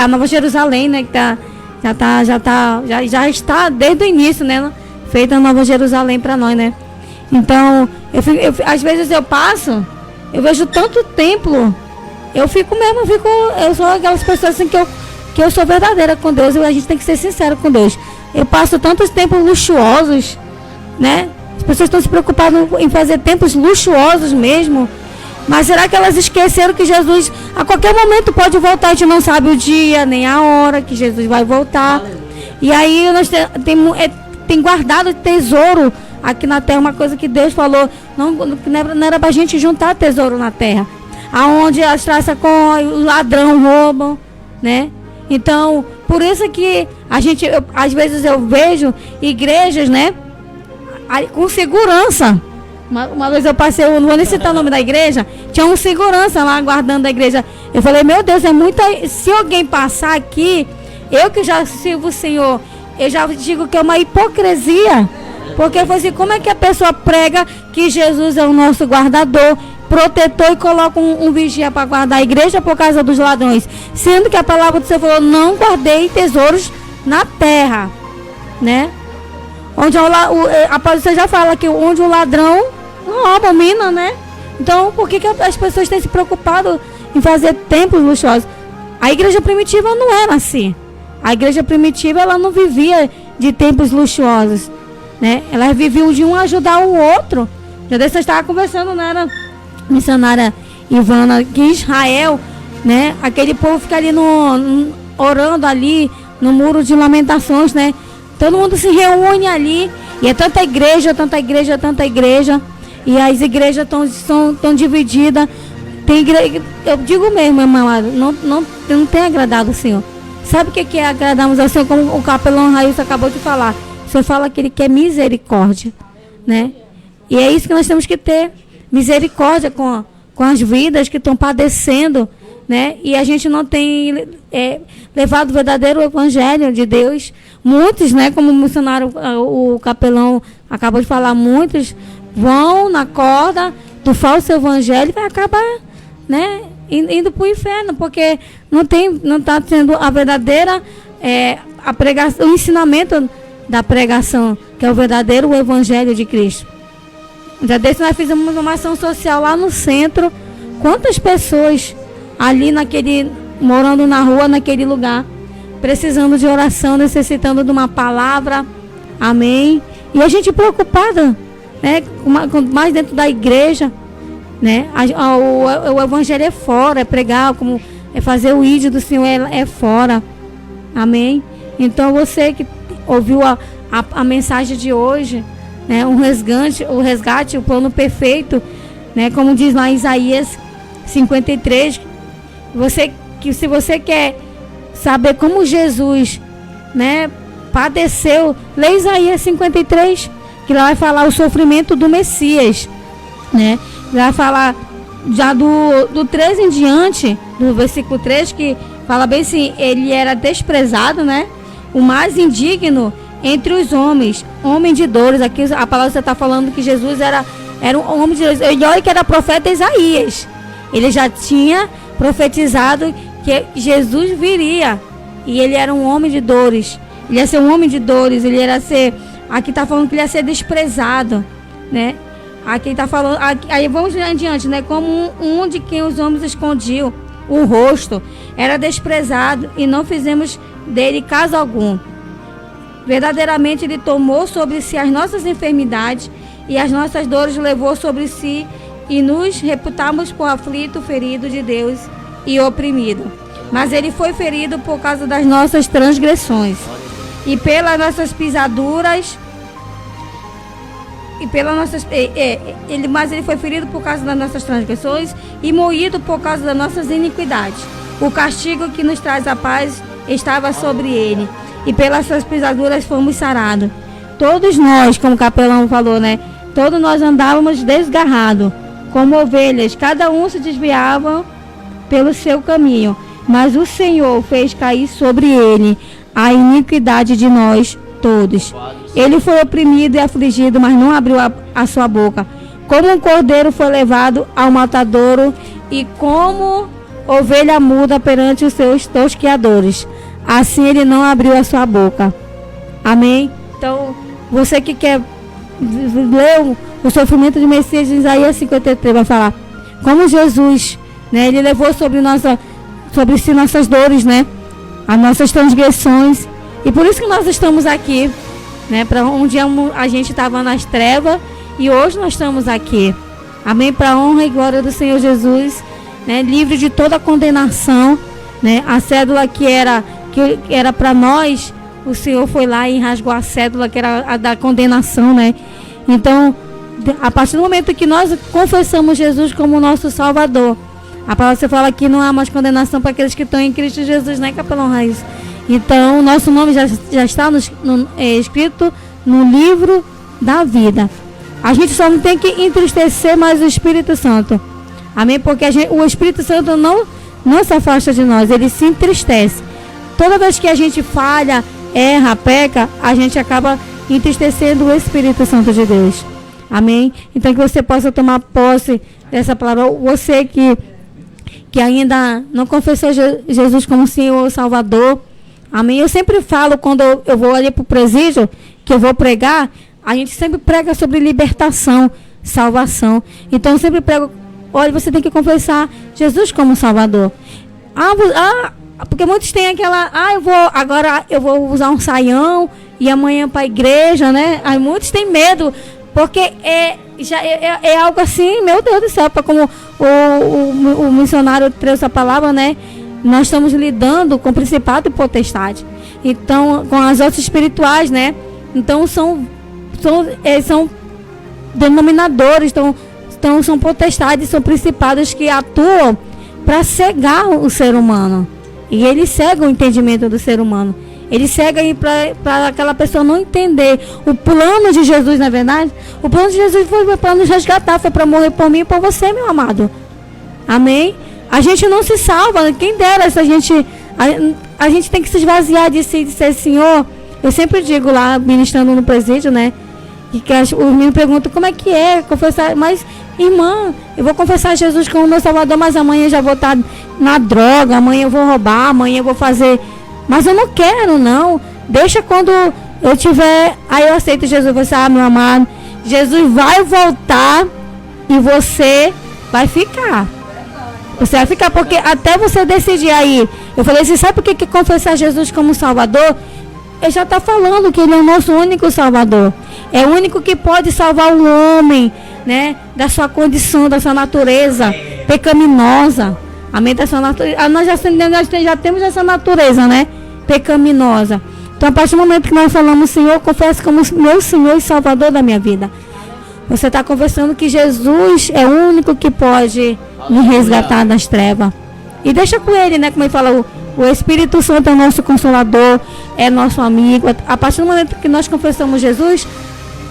a Nova Jerusalém, né? Que já está desde o início, né? Feita a Nova Jerusalém para nós, né? Então, às vezes eu passo, eu vejo tanto templo, eu sou aquelas pessoas assim que eu sou verdadeira com Deus, e a gente tem que ser sincero com Deus. Eu passo tantos templos luxuosos, né? As pessoas estão se preocupadas em fazer templos luxuosos mesmo. Mas será que elas esqueceram que Jesus a qualquer momento pode voltar? A gente não sabe o dia nem a hora que Jesus vai voltar. E aí nós tem guardado tesouro aqui na terra, uma coisa que Deus falou, não era pra gente juntar tesouro na terra, aonde as traças correm, o ladrão roubam, né? Então, por isso que às vezes eu vejo igrejas, né, com segurança. Uma vez eu passei, eu não vou nem citar o nome da igreja, tinha um segurança lá guardando a igreja. Eu falei, meu Deus, é muita... Se alguém passar aqui, eu que já sirvo o Senhor, eu já digo que é uma hipocrisia. Porque eu falei assim, como é que a pessoa prega que Jesus é o nosso guardador, protetor, e coloca um vigia para guardar a igreja por causa dos ladrões? Sendo que a palavra do Senhor falou, não guardei tesouros na terra, né? Onde a palavra do Senhor já fala que onde o ladrão não rouba, mina, né? Então, por que as pessoas têm se preocupado em fazer templos luxuosos? A igreja primitiva não era assim. A igreja primitiva, ela não vivia de templos luxuosos, né? Elas viviam de um ajudar o outro. Já desse eu estava conversando, né? Era missionária Ivana, que em Israel, né? Aquele povo fica ali orando ali no muro de lamentações, né? Todo mundo se reúne ali. E é tanta igreja, tanta igreja, tanta igreja. E as igrejas estão divididas. Tem igreja, eu digo mesmo, meu amado, não tem agradado o Senhor. Sabe o que é agradarmos ao Senhor? Como o capelão Railson acabou de falar. O Senhor fala que Ele quer misericórdia, né? E é isso que nós temos que ter. Misericórdia com as vidas que estão padecendo, né? E a gente não tem levado o verdadeiro evangelho de Deus. Muitos, né? Como o missionário, o capelão acabou de falar, muitos vão na corda do falso evangelho e vai acabar, né, indo para o inferno, porque não está tendo a verdadeira a pregação, o ensinamento da pregação, que é o verdadeiro evangelho de Cristo. Já desse nós fizemos uma ação social lá no centro. Quantas pessoas ali morando na rua, naquele lugar, precisando de oração, necessitando de uma palavra. Amém. E a gente preocupada, né, mais dentro da igreja, né? O evangelho é fora, é pregar, como é fazer o ídolo do Senhor é fora. Amém. Então você que ouviu a mensagem de hoje, né, o resgate, o plano perfeito, né, como diz lá em Isaías 53, se você quer saber como Jesus, né, padeceu, lê Isaías 53, que lá vai falar o sofrimento do Messias, né? Vai falar já do 3 em diante, do versículo 3, que fala bem assim, ele era desprezado, né? O mais indigno entre os homens, homem de dores. Aqui a palavra está falando que Jesus era um homem de dores. E olha que era profeta Isaías. Ele já tinha profetizado que Jesus viria. E ele era um homem de dores. Ele ia ser um homem de dores. Ele ia ser... Aqui está falando que ele ia ser desprezado, né? Aqui está falando... Aí vamos adiante, né? Como um de quem os homens escondiam o rosto. Era desprezado e não fizemos dele caso algum. Verdadeiramente ele tomou sobre si as nossas enfermidades e as nossas dores levou sobre si, e nos reputamos por aflito, ferido de Deus e oprimido. Mas ele foi ferido por causa das nossas transgressões e pelas nossas pisaduras. Mas ele foi ferido por causa das nossas transgressões e moído por causa das nossas iniquidades. O castigo que nos traz a paz estava sobre ele, e pelas suas pisaduras fomos sarados. Todos nós, como o capelão falou, né? Todos nós andávamos desgarrados, como ovelhas, cada um se desviava pelo seu caminho, mas o Senhor fez cair sobre ele a iniquidade de nós todos. Ele foi oprimido e afligido, mas não abriu a sua boca. Como um cordeiro foi levado ao matadouro, e como ovelha muda perante os seus tosqueadores, assim ele não abriu a sua boca. Amém? Então, você que quer ler o sofrimento de Messias, de Isaías 53, vai falar como Jesus, né, ele levou sobre si nossas dores, né, as nossas transgressões, e por isso que nós estamos aqui, né, para um dia a gente estava nas trevas e hoje nós estamos aqui. Amém? Para a honra e glória do Senhor Jesus, né, livre de toda condenação, né, a cédula que era para nós, o Senhor foi lá e rasgou a cédula que era a da condenação, né? Então, a partir do momento que nós confessamos Jesus como nosso Salvador, a palavra fala que não há mais condenação para aqueles que estão em Cristo Jesus, né, capelão Raiz? Então, nosso nome já está escrito no livro da vida. A gente só não tem que entristecer mais o Espírito Santo. Amém? Porque o Espírito Santo não se afasta de nós, ele se entristece. Toda vez que a gente falha, erra, peca, a gente acaba entristecendo o Espírito Santo de Deus. Amém? Então que você possa tomar posse dessa palavra. Você que ainda não confessou Jesus como Senhor e Salvador. Amém? Eu sempre falo, quando eu vou ali para o presídio, que eu vou pregar, a gente sempre prega sobre libertação, salvação. Então eu sempre prego, olha, você tem que confessar Jesus como Salvador. Porque muitos têm aquela, eu vou usar um saião e amanhã para a igreja, né? Aí muitos têm medo, porque é algo assim, meu Deus do céu, como o missionário trouxe a palavra, né? Nós estamos lidando com principado e potestade. Então, com as outras espirituais, né? Então são denominadores, então são potestades, são principados que atuam para cegar o ser humano. E eles cegam o entendimento do ser humano. Eles cegam para aquela pessoa não entender o plano de Jesus, na verdade. O plano de Jesus foi para nos resgatar, foi para morrer por mim e por você, meu amado. Amém? A gente não se salva. Quem dera essa gente... A gente tem que se esvaziar de si, de ser Senhor. Eu sempre digo lá, ministrando no presídio, né? E que os meninos perguntam como é que é confessar. Mas, irmã, eu vou confessar Jesus como meu Salvador, mas amanhã eu já vou estar na droga, amanhã eu vou roubar, amanhã eu vou fazer... Mas eu não quero, não. Deixa quando eu tiver... Aí eu aceito Jesus. Você, meu amado, Jesus vai voltar e você vai ficar. Você vai ficar, porque até você decidir aí, eu falei assim, sabe por que confessar Jesus como Salvador? Ele já está falando que Ele é o nosso único Salvador. É o único que pode salvar o homem, né? Da sua condição, da sua natureza pecaminosa. Amém? Da sua natureza. Nós já temos essa natureza, né? Pecaminosa. Então, a partir do momento que nós falamos, Senhor, eu confesso como meu Senhor e Salvador da minha vida. Você está confessando que Jesus é o único que pode me resgatar das trevas. E deixa com Ele, né? Como ele fala, o Espírito Santo é nosso consolador, é nosso amigo. A partir do momento que nós confessamos Jesus,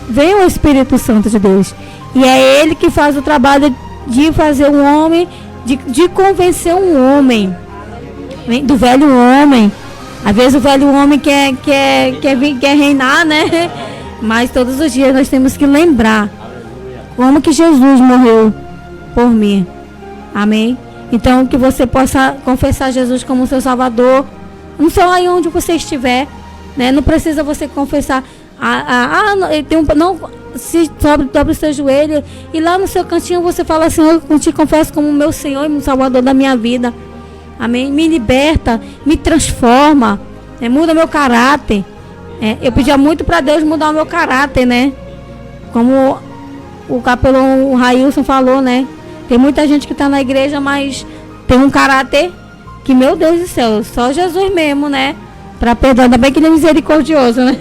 vem o Espírito Santo de Deus. E é Ele que faz o trabalho de fazer um homem, de convencer um homem, né? Do velho homem. Às vezes o velho homem quer reinar, né? Mas todos os dias nós temos que lembrar como que Jesus morreu por mim. Amém? Então, que você possa confessar Jesus como seu Salvador. Não sei aí onde você estiver, né? Não precisa você confessar. Se dobra o seu joelho e lá no seu cantinho você fala assim, eu te confesso como meu Senhor e meu Salvador da minha vida. Amém? Me liberta, me transforma, né? Muda meu caráter. Eu pedia muito para Deus mudar o meu caráter, né? Como o capelão Railson falou, né? Tem muita gente que está na igreja, mas tem um caráter que, meu Deus do céu, só Jesus mesmo, né? Para perdoar, ainda bem que Ele é misericordioso, né?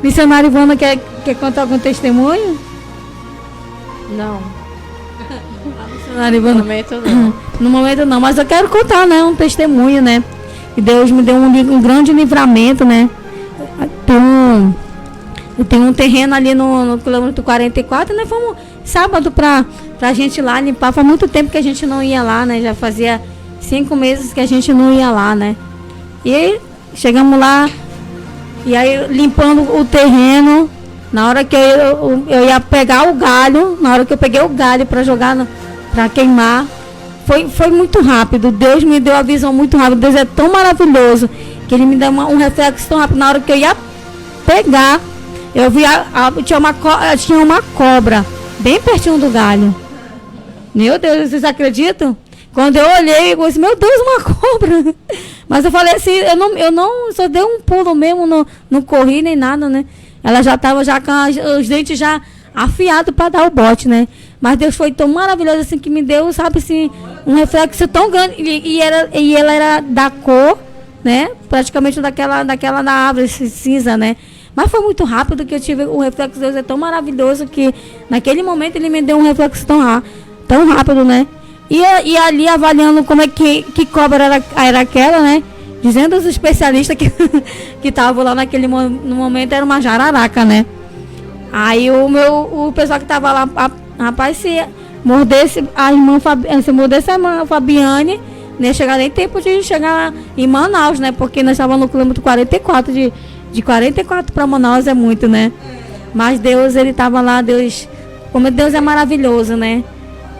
Missionária Ivana, quer contar algum testemunho? Não. Missionária Ivana. No momento não. No momento não, mas eu quero contar, né? Um testemunho, né? E Deus me deu um grande livramento, né? Eu tenho um terreno ali no quilômetro 44, né? Fomos sábado pra gente ir lá limpar. Faz muito tempo que a gente não ia lá, né? Já fazia 5 meses que a gente não ia lá, né? E aí, chegamos lá, e aí limpando o terreno, na hora que eu ia pegar o galho, na hora que eu peguei o galho para jogar, para queimar, foi muito rápido. Deus me deu a visão muito rápido. Deus é tão maravilhoso que Ele me deu um reflexo tão rápido. Na hora que eu ia pegar, eu vi tinha uma cobra bem pertinho do galho. Meu Deus, vocês acreditam? Quando eu olhei, eu disse, meu Deus, uma cobra. Mas eu falei assim, eu não só dei um pulo mesmo, não corri nem nada, né? Ela já estava já com os dentes já afiados para dar o bote, né? Mas Deus foi tão maravilhoso assim que me deu, sabe assim, um reflexo tão grande. E ela era da cor, né? Praticamente daquela da árvore cinza, né? Mas foi muito rápido que eu tive o reflexo. Deus é tão maravilhoso que naquele momento Ele me deu um reflexo tão rápido, né? E ali avaliando como é que cobra era aquela, né? Dizendo os especialistas que estavam lá no momento era uma jararaca, né? Aí o pessoal que estava lá, rapaz, se mordesse a irmã Fabiane, nem ia chegar nem tempo de chegar em Manaus, né? Porque nós estávamos no quilômetro 44, de 44 para Manaus é muito, né? Mas Deus, Ele estava lá, como Deus é maravilhoso, né?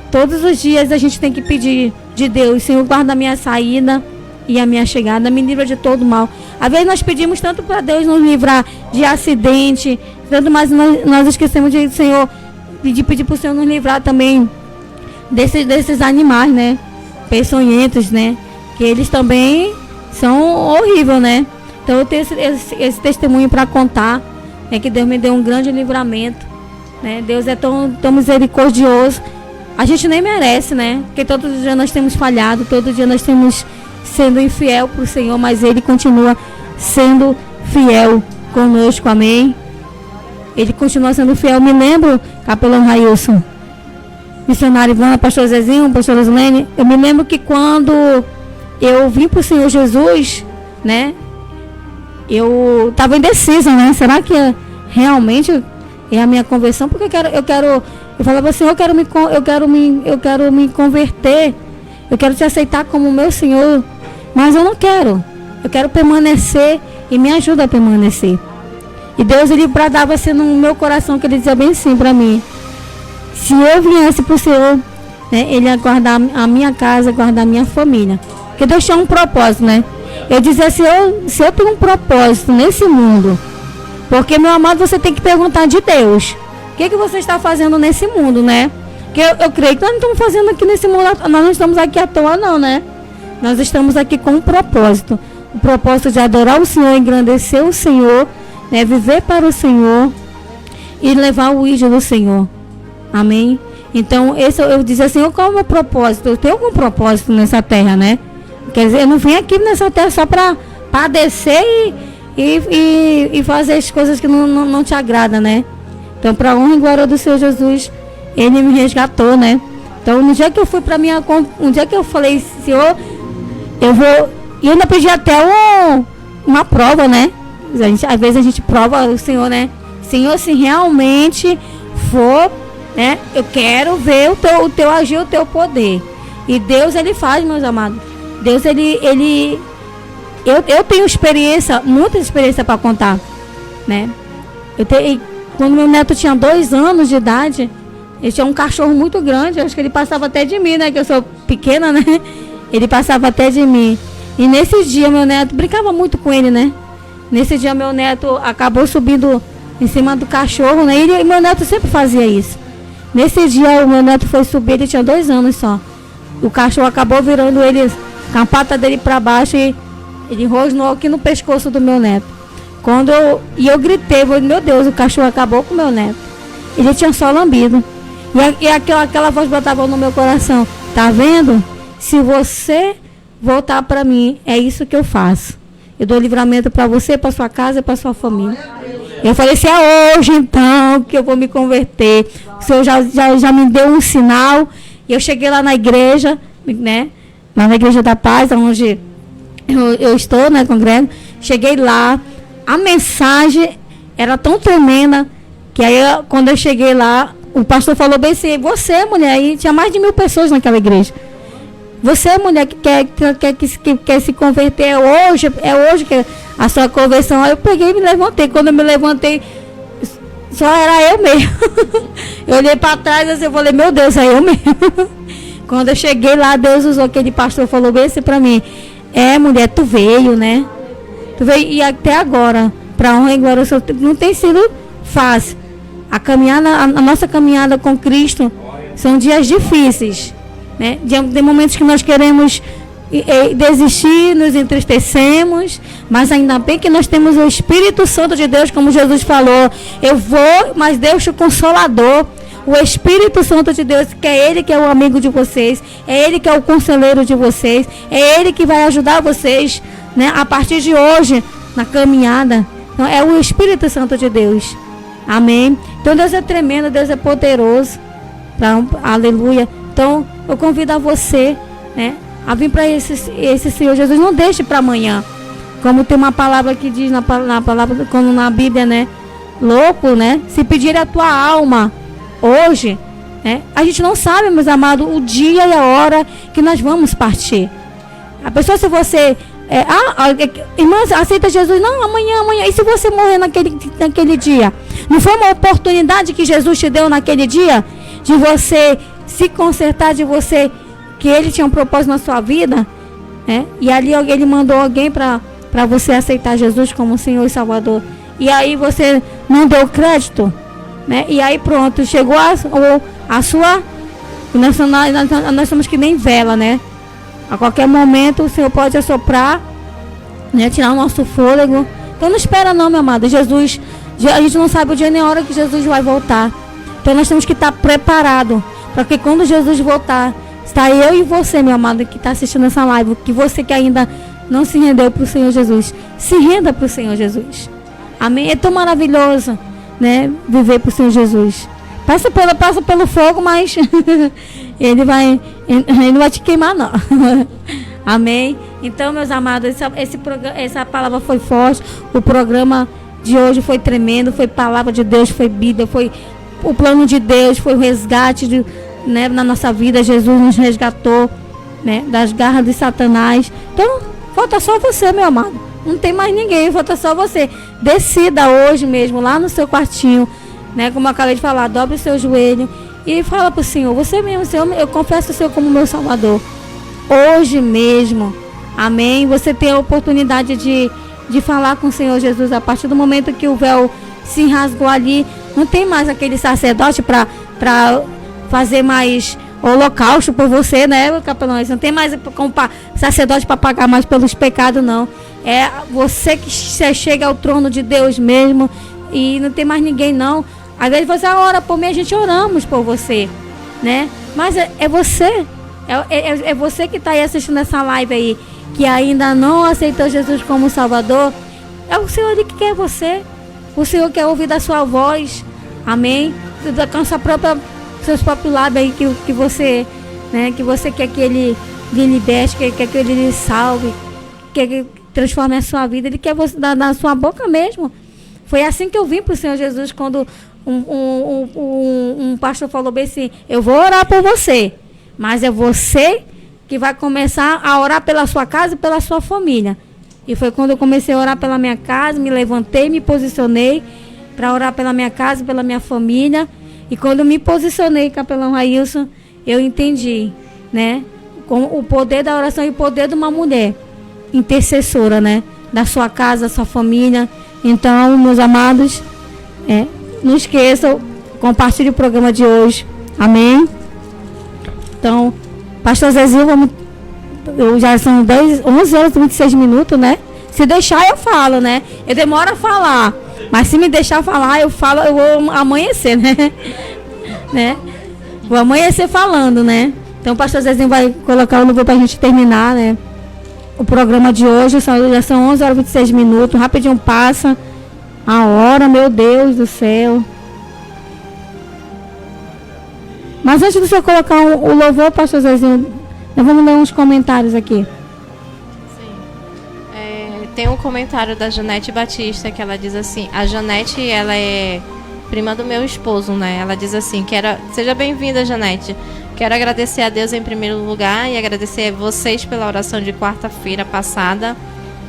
Todos os dias a gente tem que pedir de Deus, Senhor, guarda a minha saída e a minha chegada, me livra de todo mal. Às vezes nós pedimos tanto para Deus nos livrar de acidente, tanto mais nós esquecemos de, Senhor, de pedir para o Senhor nos livrar também desses animais, né? Peçonhentos, né? Que eles também são horríveis, né? Então eu tenho esse testemunho para contar, né? Que Deus me deu um grande livramento, né? Deus é tão misericordioso. A gente nem merece, né? Porque todos os dias nós temos falhado, todo dia nós temos sendo infiel para o Senhor, mas Ele continua sendo fiel conosco, amém? Ele continua sendo fiel. Me lembro, capelão Railson, missionário Ivana, pastor Zezinho, pastor Rosilene, eu me lembro que quando eu vim para o Senhor Jesus, né? Eu estava indecisa, né? Será que realmente é a minha conversão? Porque eu falava assim, eu quero me converter, eu quero te aceitar como meu Senhor, mas eu não quero. Eu quero permanecer e me ajuda a permanecer. E Deus, Ele bradava assim no meu coração, que Ele dizia bem assim para mim, se eu viesse para o Senhor, né, Ele ia guardar a minha casa, guardar a minha família. Porque Deus tinha um propósito, né? Eu dizia, se eu tenho um propósito nesse mundo, porque, meu amado, você tem que perguntar de Deus, o que você está fazendo nesse mundo, né? Porque eu creio que nós não estamos fazendo aqui nesse mundo, nós não estamos aqui à toa não, né? Nós estamos aqui com um propósito. O propósito de adorar o Senhor, engrandecer o Senhor, né? Viver para o Senhor e levar o ídolo do Senhor. Amém? Então, eu dizia assim, qual é o meu propósito? Eu tenho algum propósito nessa terra, né? Quer dizer, eu não vim aqui nessa terra só para padecer e fazer as coisas que não te agradam, né? Então, para a honra e glória do Senhor Jesus, Ele me resgatou, né? Então, no dia que eu fui para um dia que eu falei, Senhor, eu vou... E ainda pedi até uma prova, né? Às vezes a gente prova o Senhor, né? Senhor, se realmente for, né? Eu quero ver o teu agir, o teu poder. E Deus, Ele faz, meus amados. Deus, Ele eu tenho experiência, muita experiência para contar, né? Quando meu neto tinha 2 anos de idade, ele tinha um cachorro muito grande, acho que ele passava até de mim, né? Que eu sou pequena, né? Ele passava até de mim. E nesse dia, meu neto, brincava muito com ele, né? Nesse dia, meu neto acabou subindo em cima do cachorro, né? E meu neto sempre fazia isso. Nesse dia, o meu neto foi subir, ele tinha 2 anos só. O cachorro acabou virando ele, com a pata dele para baixo, e ele rosnou aqui no pescoço do meu neto. Eu gritei, meu Deus, o cachorro acabou com o meu neto. Ele tinha só lambido. E aquela voz botava no meu coração, tá vendo? Se você voltar para mim, é isso que eu faço. Eu dou livramento para você, para sua casa e para sua família. Eu falei assim, é hoje então que eu vou me converter. O Senhor já me deu um sinal. E eu cheguei lá na igreja, né? Lá na Igreja da Paz, onde eu estou, né, congrego. Cheguei lá, a mensagem era tão tremenda que aí quando eu cheguei lá, o pastor falou bem assim, você, mulher, e tinha mais de 1000 pessoas naquela igreja. Você, mulher, que quer se converter, é hoje que a sua conversão. Aí eu peguei e me levantei. Quando eu me levantei, só era eu mesmo. Eu olhei para trás assim, eu falei, meu Deus, é eu mesmo. Quando eu cheguei lá, Deus usou aquele pastor, falou bem assim para mim, mulher, tu veio, né? Tu veio, e até agora, para honra e glória, não tem sido fácil. A nossa caminhada com Cristo são dias difíceis. Né? De momentos que nós queremos desistir, nos entristecemos, mas ainda bem que nós temos o Espírito Santo de Deus, como Jesus falou, eu vou, mas Deus é o Consolador, o Espírito Santo de Deus, que é Ele que é o amigo de vocês, é Ele que é o conselheiro de vocês, é Ele que vai ajudar vocês, né? A partir de hoje, na caminhada. Então, é o Espírito Santo de Deus, amém? Então Deus é tremendo, Deus é poderoso, aleluia. Então, eu convido a você, né, a vir para esse Senhor Jesus. Não deixe para amanhã. Como tem uma palavra que diz na palavra, como na Bíblia, né? Louco, né? Se pedir a tua alma hoje, né? A gente não sabe, meus amados, o dia e a hora que nós vamos partir. A pessoa, se você... irmã, aceita Jesus? Não, amanhã. E se você morrer naquele dia? Não foi uma oportunidade que Jesus te deu naquele dia? De você se consertar, de você, que Ele tinha um propósito na sua vida, né? E ali Ele mandou alguém para você aceitar Jesus como Senhor e Salvador. E aí você não deu crédito, né? E aí pronto, chegou a sua... Nós somos que nem vela, né? A qualquer momento o Senhor pode assoprar, né? Tirar o nosso fôlego. Então não espera não, meu amado. Jesus, a gente não sabe o dia nem a hora que Jesus vai voltar. Então nós temos que estar preparados. Para que quando Jesus voltar, está eu e você, meu amado, que está assistindo essa live, que você que ainda não se rendeu para o Senhor Jesus, se renda para o Senhor Jesus. Amém? É tão maravilhoso, né? Viver para o Senhor Jesus. Passa pelo fogo, mas ele não vai te queimar, não. Amém? Então, meus amados, essa palavra foi forte. O programa de hoje foi tremendo. Foi palavra de Deus, foi Bíblia, foi o plano de Deus, foi o resgate né, na nossa vida. Jesus nos resgatou, né, das garras de Satanás. Então, falta só você, meu amado. Não tem mais ninguém, falta só você. Decida hoje mesmo, lá no seu quartinho, né, como eu acabei de falar, dobre o seu joelho e fala para o Senhor, você mesmo, Senhor, eu confesso o Senhor como meu Salvador. Hoje mesmo, amém? Você tem a oportunidade de falar com o Senhor Jesus. A partir do momento que o véu se rasgou ali, não tem mais aquele sacerdote para fazer mais holocausto por você, né, capelão? Você não tem mais sacerdote para pagar mais pelos pecados, não. É você que chega ao trono de Deus mesmo e não tem mais ninguém, não. Às vezes você ora por mim, a gente oramos por você, né? Mas é você, é você que está aí assistindo essa live aí, que ainda não aceitou Jesus como Salvador. É o Senhor que quer você. O Senhor quer ouvir da sua voz. Amém? Com seus próprios lábios aí que você, né? Que você quer que Ele lhe liberte, quer que Ele lhe salve, quer que transforme a sua vida. Ele quer você na sua boca mesmo. Foi assim que eu vim para o Senhor Jesus quando um pastor falou bem assim: eu vou orar por você, mas é você que vai começar a orar pela sua casa e pela sua família. E foi quando eu comecei a orar pela minha casa, me levantei, me posicionei para orar pela minha casa, pela minha família. E quando eu me posicionei, capelão Railson, eu entendi, né, com o poder da oração e o poder de uma mulher intercessora, né, da sua casa, da sua família. Então, meus amados, não esqueçam, compartilhe o programa de hoje. Amém? Então, pastor Zezinho, já são 11 horas e 26 minutos, né? Se deixar, eu falo, né? Eu demoro a falar, mas se me deixar falar, eu vou amanhecer, né? Vou amanhecer falando, né? Então, o pastor Zezinho vai colocar o louvor pra gente terminar, né? O programa de hoje, já são 11 horas e 26 minutos, rapidinho passa a hora, meu Deus do céu. Mas antes de você colocar o louvor, pastor Zezinho, nós vamos ler uns comentários aqui. Sim. Tem um comentário da Janete Batista que ela diz assim: a Janete, ela é prima do meu esposo, né? Ela diz assim: seja bem-vinda, Janete. Quero agradecer a Deus em primeiro lugar e agradecer a vocês pela oração de quarta-feira passada,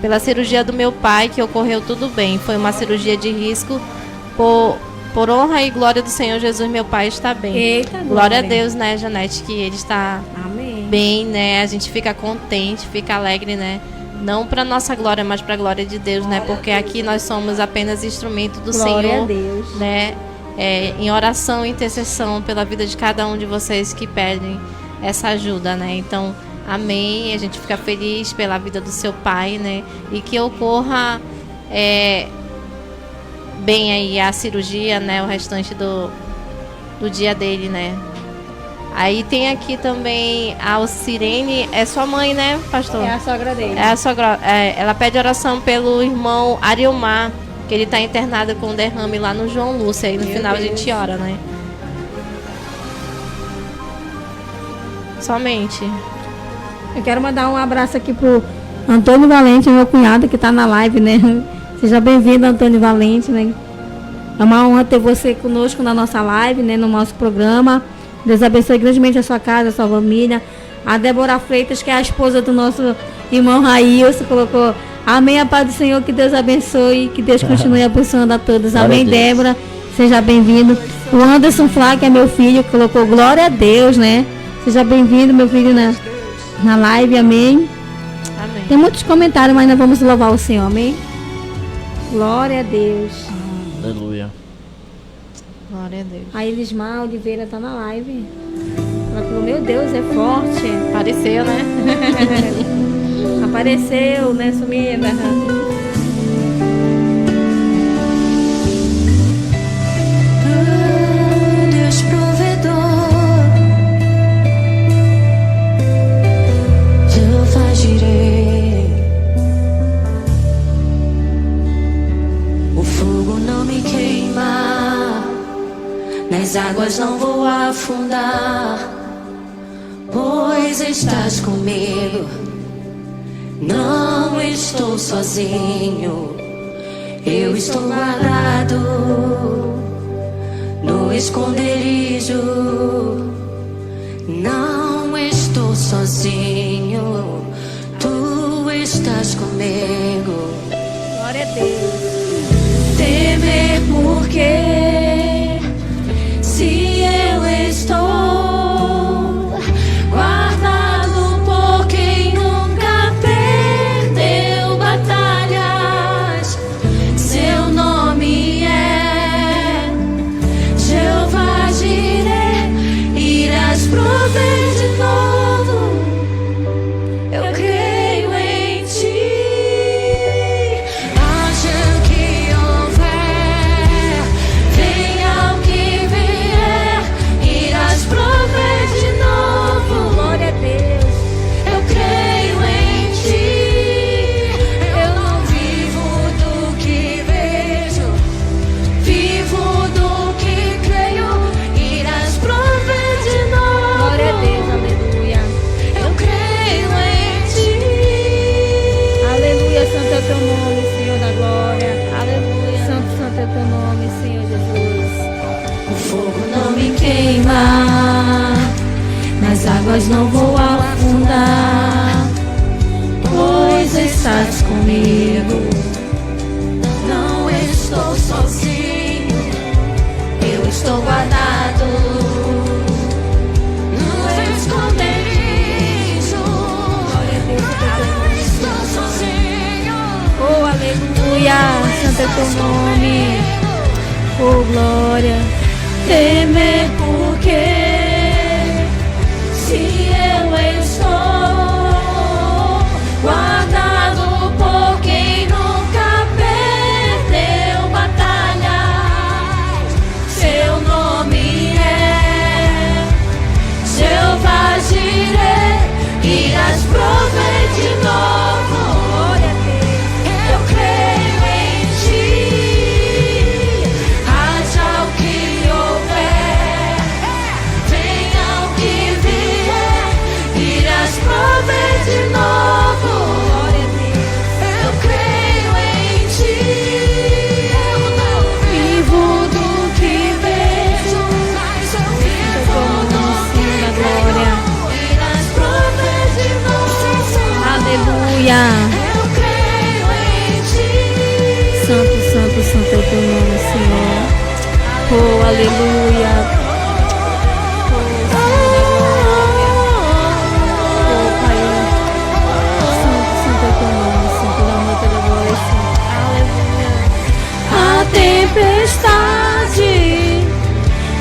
pela cirurgia do meu pai, que ocorreu tudo bem. Foi uma cirurgia de risco. Por honra e glória do Senhor Jesus, meu pai está bem. Eita, glória a Deus, né, Janete, que ele está Amém. bem, né? A gente fica contente, fica alegre, né? Não para nossa glória, mas para a glória de Deus, né? Porque aqui nós somos apenas instrumento do Glória Senhor, a Deus. né? Em oração e intercessão pela vida de cada um de vocês que pedem essa ajuda, né? Então, amém. A gente fica feliz pela vida do seu pai, né? E que ocorra bem aí a cirurgia, né? O restante do dia dele, né? Aí tem aqui também a Alcirene, é sua mãe, né, pastor? É a sogra dele. É a sogra, ela pede oração pelo irmão Ariomar, que ele está internado com derrame lá no João Lúcio. Aí no final Deus. A gente ora, né? Somente. Eu quero mandar um abraço aqui pro Antônio Valente, meu cunhado, que está na live, né? Seja bem-vindo, Antônio Valente, né? É uma honra ter você conosco na nossa live, né? No nosso programa. Deus abençoe grandemente a sua casa, a sua família. A Débora Freitas, que é a esposa do nosso irmão Railson, colocou: amém, a paz do Senhor, que Deus abençoe, que Deus continue abençoando a todos. Amém, Débora, seja bem-vindo. O Anderson Flá, que é meu filho, colocou: glória a Deus, né? Seja bem-vindo, meu filho, na live, amém. Amém. Tem muitos comentários, mas nós vamos louvar o Senhor, amém? Glória a Deus. Aleluia. Glória a Deus. A Elismar Oliveira tá na live. Ela falou: meu Deus, é forte. Apareceu, né? Apareceu, né, sumida? Deus provedor, Jeová Jireh, o fogo não me queima, nas águas não vou afundar, pois estás comigo. Não estou sozinho, eu estou guardado no esconderijo. Não estou sozinho, tu estás comigo. Glória a Deus. Temer por quê? Se eu estou guardado por quem nunca perdeu batalhas, seu nome é Jeová Jireh, e teu nome, Senhor da glória. Aleluia. Santo, santo é teu nome, Senhor Jesus. O fogo não me queima, nas águas não vou afundar, pois estás comigo. Não estou sozinho, eu estou guardado no esconderijo. Não estou sozinho. Oh, aleluia. Santo é teu nome. Oh, glória. Temer porque se eu estou guardado por quem nunca perdeu batalhas, seu nome é Jeová Jireh, irás prover de novo. Eu creio em ti, haja o que houver, venha o que vier, irás prover de novo. Eu creio em ti, eu não vivo do que vejo, mas eu vivo do que creio, irás prover de novo. Aleluia. Eu creio em ti. Santo, santo, santo é teu nome, Senhor. Oh, aleluia. Oh, Senhor da glória. Oh, Pai. Santo, santo é teu nome, Senhor. Pela honra da glória, Senhor. A tempestade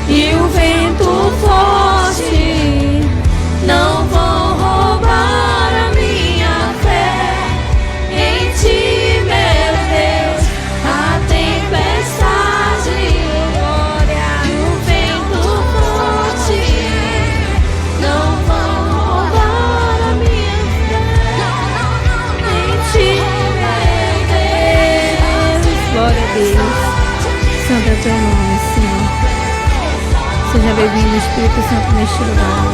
e o vento forte não vão roubar a minha fé em ti, meu Deus. A tempestade e o vento forte não vão roubar a minha fé em ti, meu Deus. Glória a Deus. Santo é teu nome, Senhor. Seja bem-vindo, Espírito Santo, neste lugar.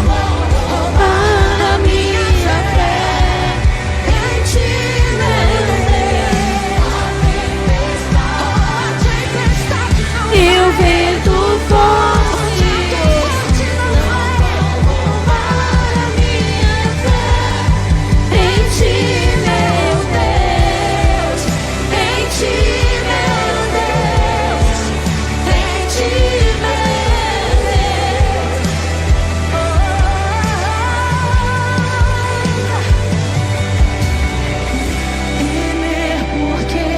Para minha fé em ti, meu Deus. E o vento forte não vão roubar a minha fé em ti, meu Deus. Em ti, meu Deus. Em ti, meu Deus. Temer porque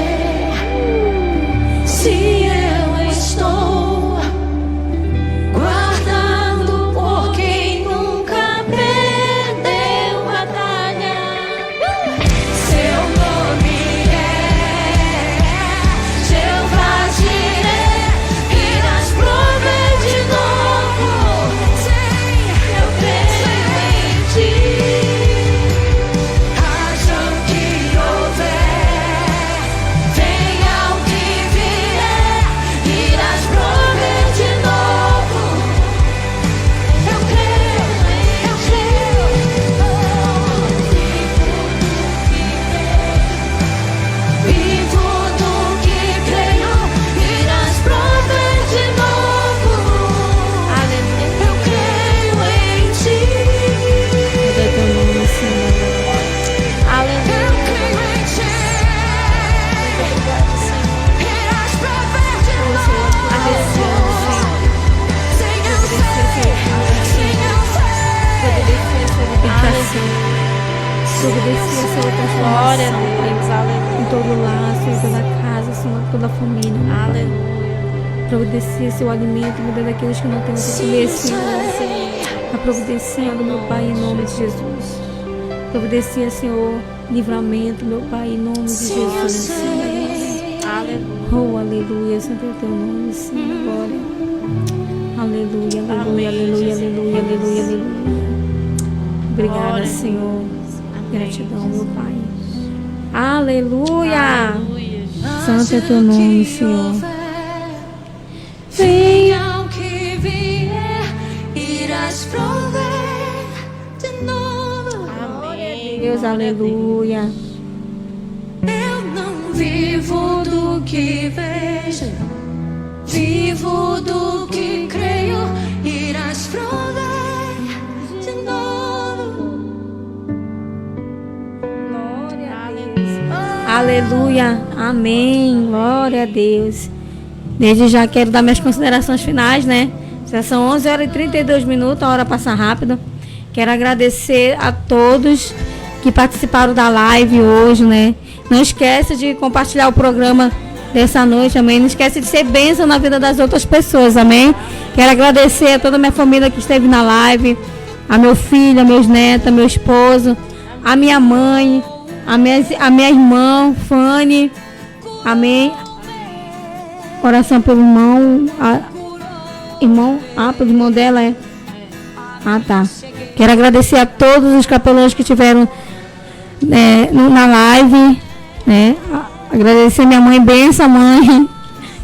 se eu estou guardado por quem nunca perdeu batalha, seu nome é Jeová Jireh, irás prover de novo. Eu creio em ti, haja o que houver, venha o que vier, irás prover de novo. Eu creio em ti, vivo do que creio, irás prover de novo. Eu creio em ti. Santo é teu nome, Senhor. Eu creio em ti. Irás prover de novo. Sem eu ser, sem eu Providencia, Senhor, Glória a transformação, Deus. Pai. Aleluia. Em todo lar, Senhor, toda casa, Senhor, toda família, meu Pai. Aleluia. Providencia seu alimento, meu Deus, daqueles que não têm o que comer, Senhor. A providenciando, meu Pai, em nome de Jesus. Providencia, Senhor, livramento, meu Pai, em nome de Jesus. Aleluia. Oh, aleluia, santo é o teu nome, Senhor, glória. Aleluia, aleluia, Amém, aleluia, Jesus. aleluia, aleluia, aleluia. Obrigada, Glória a Senhor. Amém, Gratidão, meu Jesus. Pai. Aleluia. Aleluia. Santo é teu nome, Senhor. Venha o que vier, irás prover de novo. Amém. Deus, aleluia. Eu Não vivo do que vejo, vivo do que creio. Irás prover de novo. Glória a Deus. Aleluia. Amém. Glória a Deus. Desde já quero dar minhas considerações finais, né? Já são 11 horas e 32 minutos, a hora passa rápido. Quero agradecer a todos que participaram da live hoje, né? Não esquece de compartilhar o programa dessa noite, amém? Não esquece de ser bênção na vida das outras pessoas, amém? Quero agradecer a toda a minha família que esteve na live, a meu filho, a meus netos, a meu esposo, a minha mãe, a minha irmã, Fanny, amém? Oração pelo irmão, pelo irmão dela, é? Ah, tá. Quero agradecer a todos os capelães que estiveram na live, né? Agradecer minha mãe, benção mãe.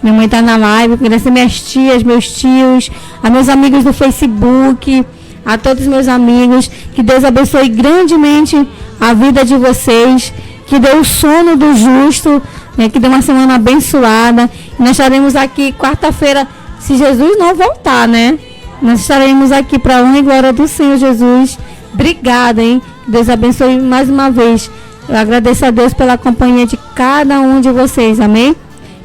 Minha mãe está na live. Agradecer minhas tias, meus tios, a meus amigos do Facebook, a todos os meus amigos. Que Deus abençoe grandemente a vida de vocês. Que dê o sono do justo, né? Que dê uma semana abençoada. E nós estaremos aqui quarta-feira, se Jesus não voltar, né? Nós estaremos aqui para a honra e glória do Senhor Jesus. Obrigada, hein? Deus abençoe mais uma vez. Eu agradeço a Deus pela companhia de cada um de vocês, amém?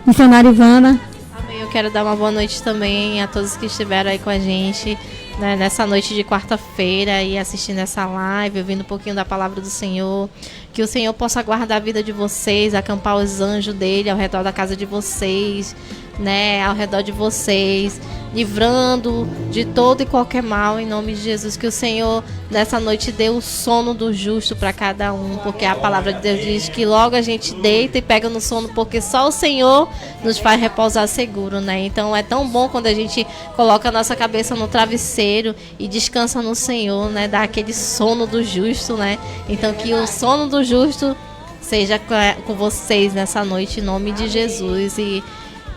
Missionária Ivana. Amém. Eu quero dar uma boa noite também a todos que estiveram aí com a gente, né, nessa noite de quarta-feira e assistindo essa live, ouvindo um pouquinho da palavra do Senhor. Que o Senhor possa guardar a vida de vocês, acampar os anjos dele ao redor da casa de vocês, né, ao redor de vocês, livrando de todo e qualquer mal, em nome de Jesus. Que o Senhor nessa noite dê o sono do justo para cada um, porque a palavra de Deus diz que logo a gente deita e pega no sono, porque só o Senhor nos faz repousar seguro, né? Então é tão bom quando a gente coloca a nossa cabeça no travesseiro e descansa no Senhor, né? Dá aquele sono do justo, né? Então que o sono do justo seja com vocês nessa noite, em nome de Jesus. E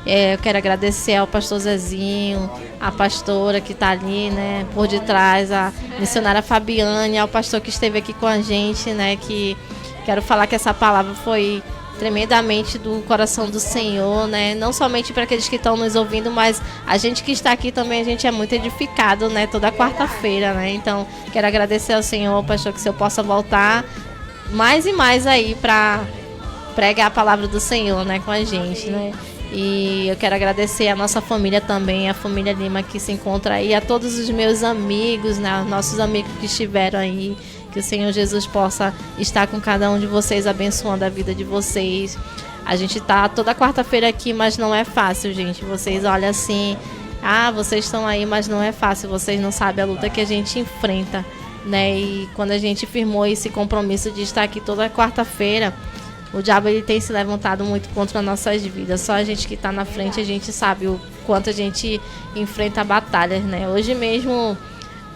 eu quero agradecer ao pastor Zezinho, a pastora que está ali, né, por detrás, a missionária Fabiane, ao pastor que esteve aqui com a gente, né, que quero falar que essa palavra foi tremendamente do coração do Senhor, né, não somente para aqueles que estão nos ouvindo, mas a gente que está aqui também, a gente é muito edificado, né, toda quarta-feira, né, então quero agradecer ao Senhor, pastor, que o Senhor possa voltar mais e mais aí para pregar a palavra do Senhor, né, com a gente, né. E eu quero agradecer a nossa família também, a família Lima que se encontra aí, a todos os meus amigos, né, nossos amigos que estiveram aí. Que o Senhor Jesus possa estar com cada um de vocês, abençoando a vida de vocês. A gente tá toda quarta-feira aqui, mas não é fácil, gente. Vocês olham assim, vocês estão aí, mas não é fácil. Vocês não sabem a luta que a gente enfrenta, né? E quando a gente firmou esse compromisso de estar aqui toda quarta-feira, o diabo ele tem se levantado muito contra nossas vidas. Só a gente que está na frente, a gente sabe o quanto a gente enfrenta batalhas, né? Hoje mesmo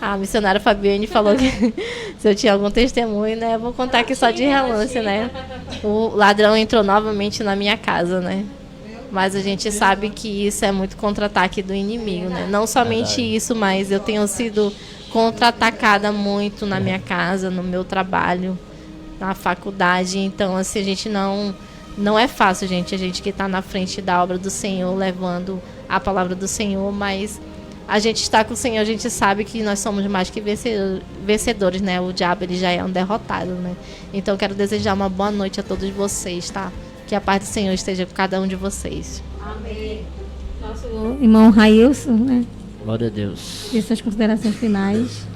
a missionária Fabiane falou que se eu tinha algum testemunho, né? Eu vou contar aqui só de relance, né? O ladrão entrou novamente na minha casa, né? Mas a gente sabe que isso é muito contra-ataque do inimigo, né? Não somente isso, mas eu tenho sido contra-atacada muito na minha casa, no meu trabalho, na faculdade. Então, assim, a gente não é fácil, gente. A gente que está na frente da obra do Senhor, levando a palavra do Senhor, mas a gente está com o Senhor, a gente sabe que nós somos mais que vencedores, né? O diabo, ele já é um derrotado, né? Então, quero desejar uma boa noite a todos vocês, tá? Que a paz do Senhor esteja com cada um de vocês. Amém. Nosso irmão Railson, né? Glória a Deus. E suas considerações finais.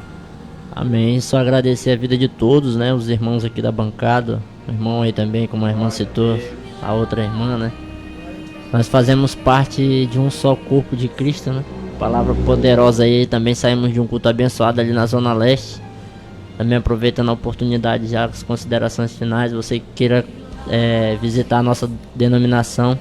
Amém. Só agradecer a vida de todos, né? Os irmãos aqui da bancada. O irmão aí também, como a irmã citou, a outra irmã, né? Nós fazemos parte de um só corpo de Cristo, né? Palavra poderosa aí. Também saímos de um culto abençoado ali na Zona Leste. Também aproveitando a oportunidade já com as considerações finais. Você que queira visitar a nossa denominação,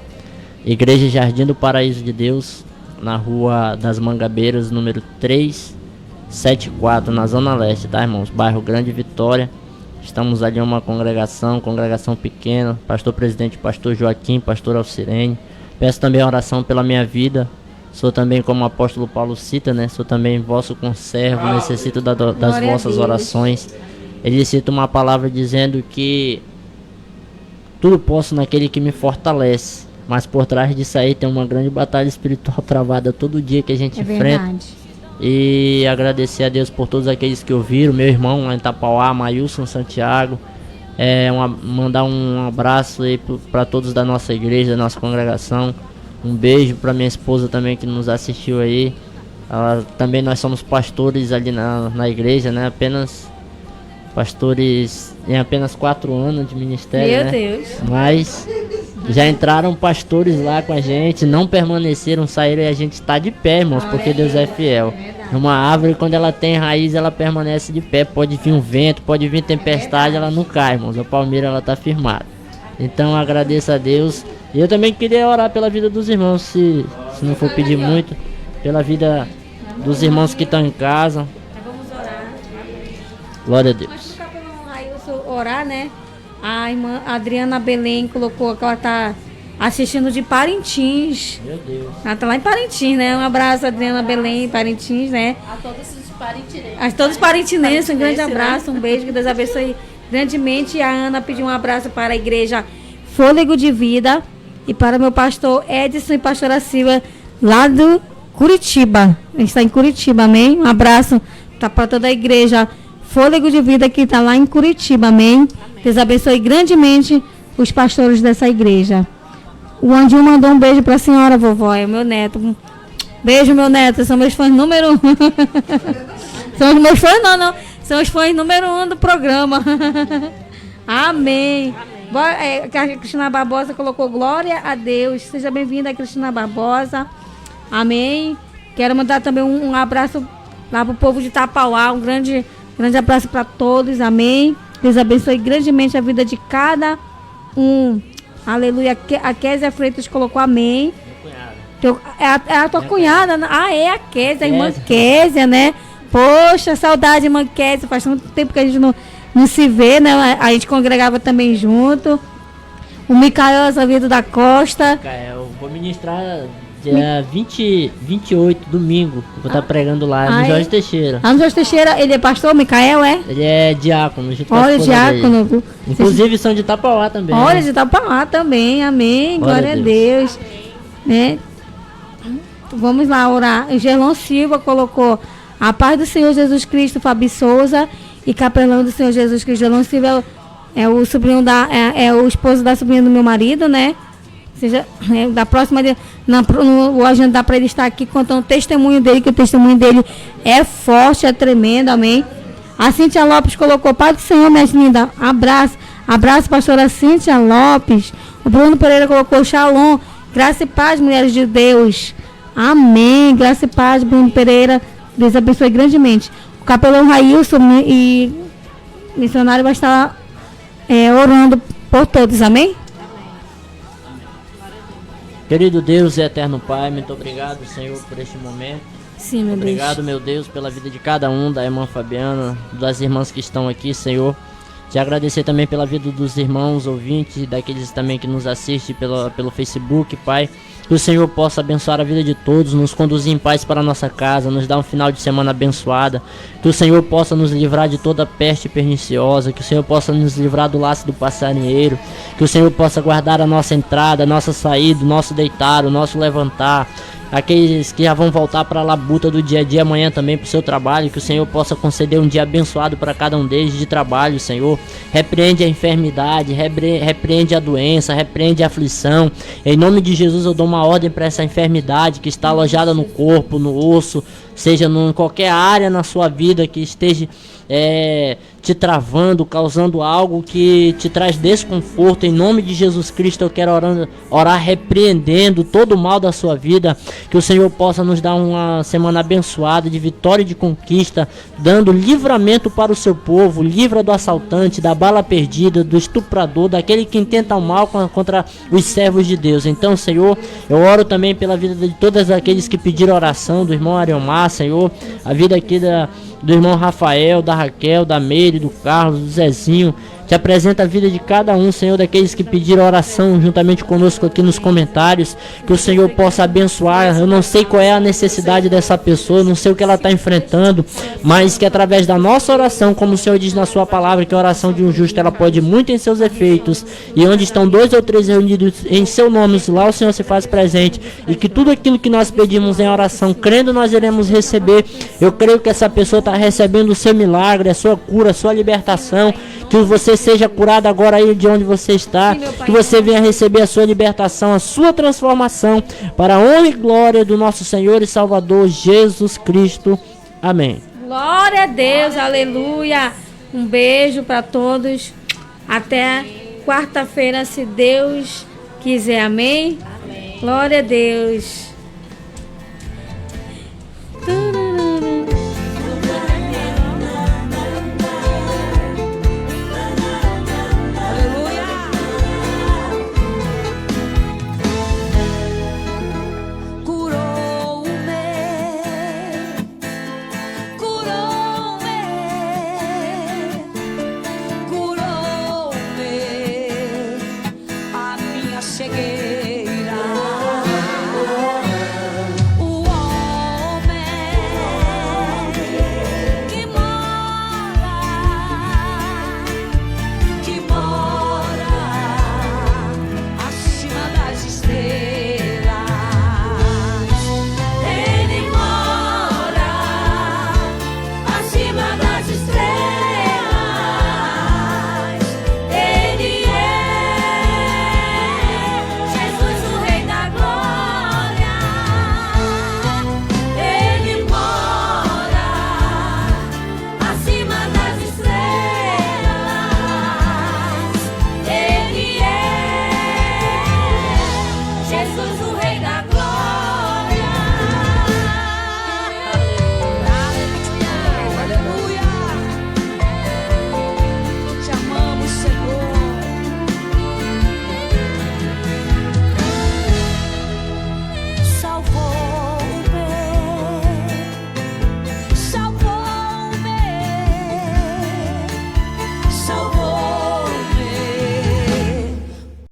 Igreja Jardim do Paraíso de Deus, na Rua das Mangabeiras, número 374, na Zona Leste, tá, irmãos? Bairro Grande Vitória. Estamos ali em uma congregação pequena. Pastor presidente, pastor Joaquim, pastor Alcirene. Peço também a oração pela minha vida. Sou também, como o apóstolo Paulo cita, né? Sou também vosso conservo, necessito das vossas orações. Ele cita uma palavra dizendo que tudo posso naquele que me fortalece. Mas por trás disso aí tem uma grande batalha espiritual travada todo dia que a gente enfrenta. Verdade. E agradecer a Deus por todos aqueles que ouviram, meu irmão lá em Itapauá, Maílson Santiago. Mandar um abraço aí para todos da nossa igreja, da nossa congregação. Um beijo para minha esposa também que nos assistiu aí. Também nós somos pastores ali na igreja, né? Apenas pastores em apenas 4 anos de ministério, Meu né? Deus. Mas já entraram pastores lá com a gente, não permaneceram, saíram e a gente está de pé, irmãos, porque Deus é fiel. Uma árvore, quando ela tem raiz, ela permanece de pé. Pode vir um vento, pode vir tempestade, ela não cai, irmãos. A palmeira, ela está firmada. Então agradeço a Deus. E eu também queria orar pela vida dos irmãos, se não for pedir muito, pela vida dos irmãos que estão em casa. Vamos orar. Glória a Deus. Orar, né? A irmã Adriana Belém colocou que ela tá assistindo de Parintins. Meu Deus. Ela tá lá em Parintins, né? Um abraço, Adriana Belém, Parintins, né? A todos os parintinenses. A todos os parintinenses, um grande abraço, um beijo, que Deus abençoe grandemente. E a Ana pediu um abraço para a igreja Fôlego de Vida e para o meu pastor Edson e pastora Silva, lá do Curitiba. A gente está em Curitiba, amém? Um abraço para toda a igreja Fôlego de Vida que está lá em Curitiba, amém? Deus abençoe grandemente os pastores dessa igreja. O Andinho mandou um beijo para a senhora, vovó, é o meu neto. Beijo, meu neto, são meus fãs número 1. São os meus fãs, não. São os fãs número 1 do programa. Amém. A Cristina Barbosa colocou glória a Deus. Seja bem-vinda, Cristina Barbosa. Amém. Quero mandar também um abraço lá para o povo de Itapauá. Um grande abraço para todos. Amém. Deus abençoe grandemente a vida de cada um. Aleluia. A Kézia Freitas colocou amém. É a tua cunhada. É a Kézia, a irmã Kézia, né? Poxa, saudade, irmã Kézia. Faz tanto tempo que a gente não se vê, né? A gente congregava também junto. O Micael Azevedo da Costa. Eu vou ministrar dia 28, domingo. Vou estar pregando lá no Jorge Teixeira. No Jorge Teixeira, ele é pastor, Micael, é? Ele é diácono. Olha, diácono. Inclusive são de Itapauá também. Olha, né? de Itapauá também, amém. Glória a Deus. Né? Vamos lá orar. O Gerlon Silva colocou a paz do Senhor Jesus Cristo, Fabi Souza e capelão do Senhor Jesus Cristo. Gerlon Silva é o sobrinho o esposo da sobrinha do meu marido, né? Seja, da próxima o agendar para ele estar aqui contando o testemunho dele, que o testemunho dele é forte, é tremendo, amém. A Cíntia Lopes colocou, Pai do Senhor, minha linda, abraço, pastora Cíntia Lopes. O Bruno Pereira colocou, Shalom, graça e paz, mulheres de Deus, amém, graça e paz, Bruno Pereira, Deus abençoe grandemente. O capelão Railson e missionário vai estar orando por todos, amém? Querido Deus e eterno Pai, muito obrigado, Senhor, por este momento. Sim, meu Obrigado, Deus. meu Deus, pela vida de cada um, da irmã Fabiana, das irmãs que estão aqui, Senhor. Te agradecer também pela vida dos irmãos ouvintes, daqueles também que nos assistem pelo Facebook, Pai. Que o Senhor possa abençoar a vida de todos, nos conduzir em paz para a nossa casa, nos dar um final de semana abençoada. Que o Senhor possa nos livrar de toda peste perniciosa, que o Senhor possa nos livrar do laço do passarinheiro, que o Senhor possa guardar a nossa entrada, a nossa saída, o nosso deitar, o nosso levantar. Aqueles que já vão voltar para a labuta do dia a dia amanhã também para o seu trabalho, que o Senhor possa conceder um dia abençoado para cada um deles de trabalho, Senhor. Repreende a enfermidade, repreende a doença, repreende a aflição. Em nome de Jesus eu dou uma ordem para essa enfermidade que está alojada no corpo, no osso, seja em qualquer área na sua vida que esteja te travando, causando algo que te traz desconforto. Em nome de Jesus Cristo eu quero orar repreendendo todo o mal da sua vida, que o Senhor possa nos dar uma semana abençoada de vitória e de conquista, dando livramento para o seu povo. Livra do assaltante, da bala perdida, do estuprador, daquele que intenta o mal contra os servos de Deus. Então, Senhor, eu oro também pela vida de todos aqueles que pediram oração, do irmão Ariomar, Senhor, a vida aqui do irmão Rafael, da Raquel, da Meire, do Carlos, do Zezinho. Te Te apresenta a vida de cada um, Senhor, daqueles que pediram oração juntamente conosco aqui nos comentários. Que o Senhor possa abençoar. Eu não sei qual é a necessidade dessa pessoa, eu não sei o que ela está enfrentando, mas que através da nossa oração, como o Senhor diz na sua palavra, que a oração de um justo ela pode muito em seus efeitos, e onde estão 2 ou 3 reunidos em seu nome, lá o Senhor se faz presente, e que tudo aquilo que nós pedimos em oração, crendo, nós iremos receber. Eu creio que essa pessoa está recebendo o seu milagre, a sua cura, a sua libertação. Que você seja curado agora aí de onde você está, que você venha receber a sua libertação, a sua transformação, para a honra e glória do nosso Senhor e Salvador Jesus Cristo. Amém. Glória a Deus, aleluia. Um beijo para todos. Até quarta-feira, se Deus quiser. Amém? Glória a Deus.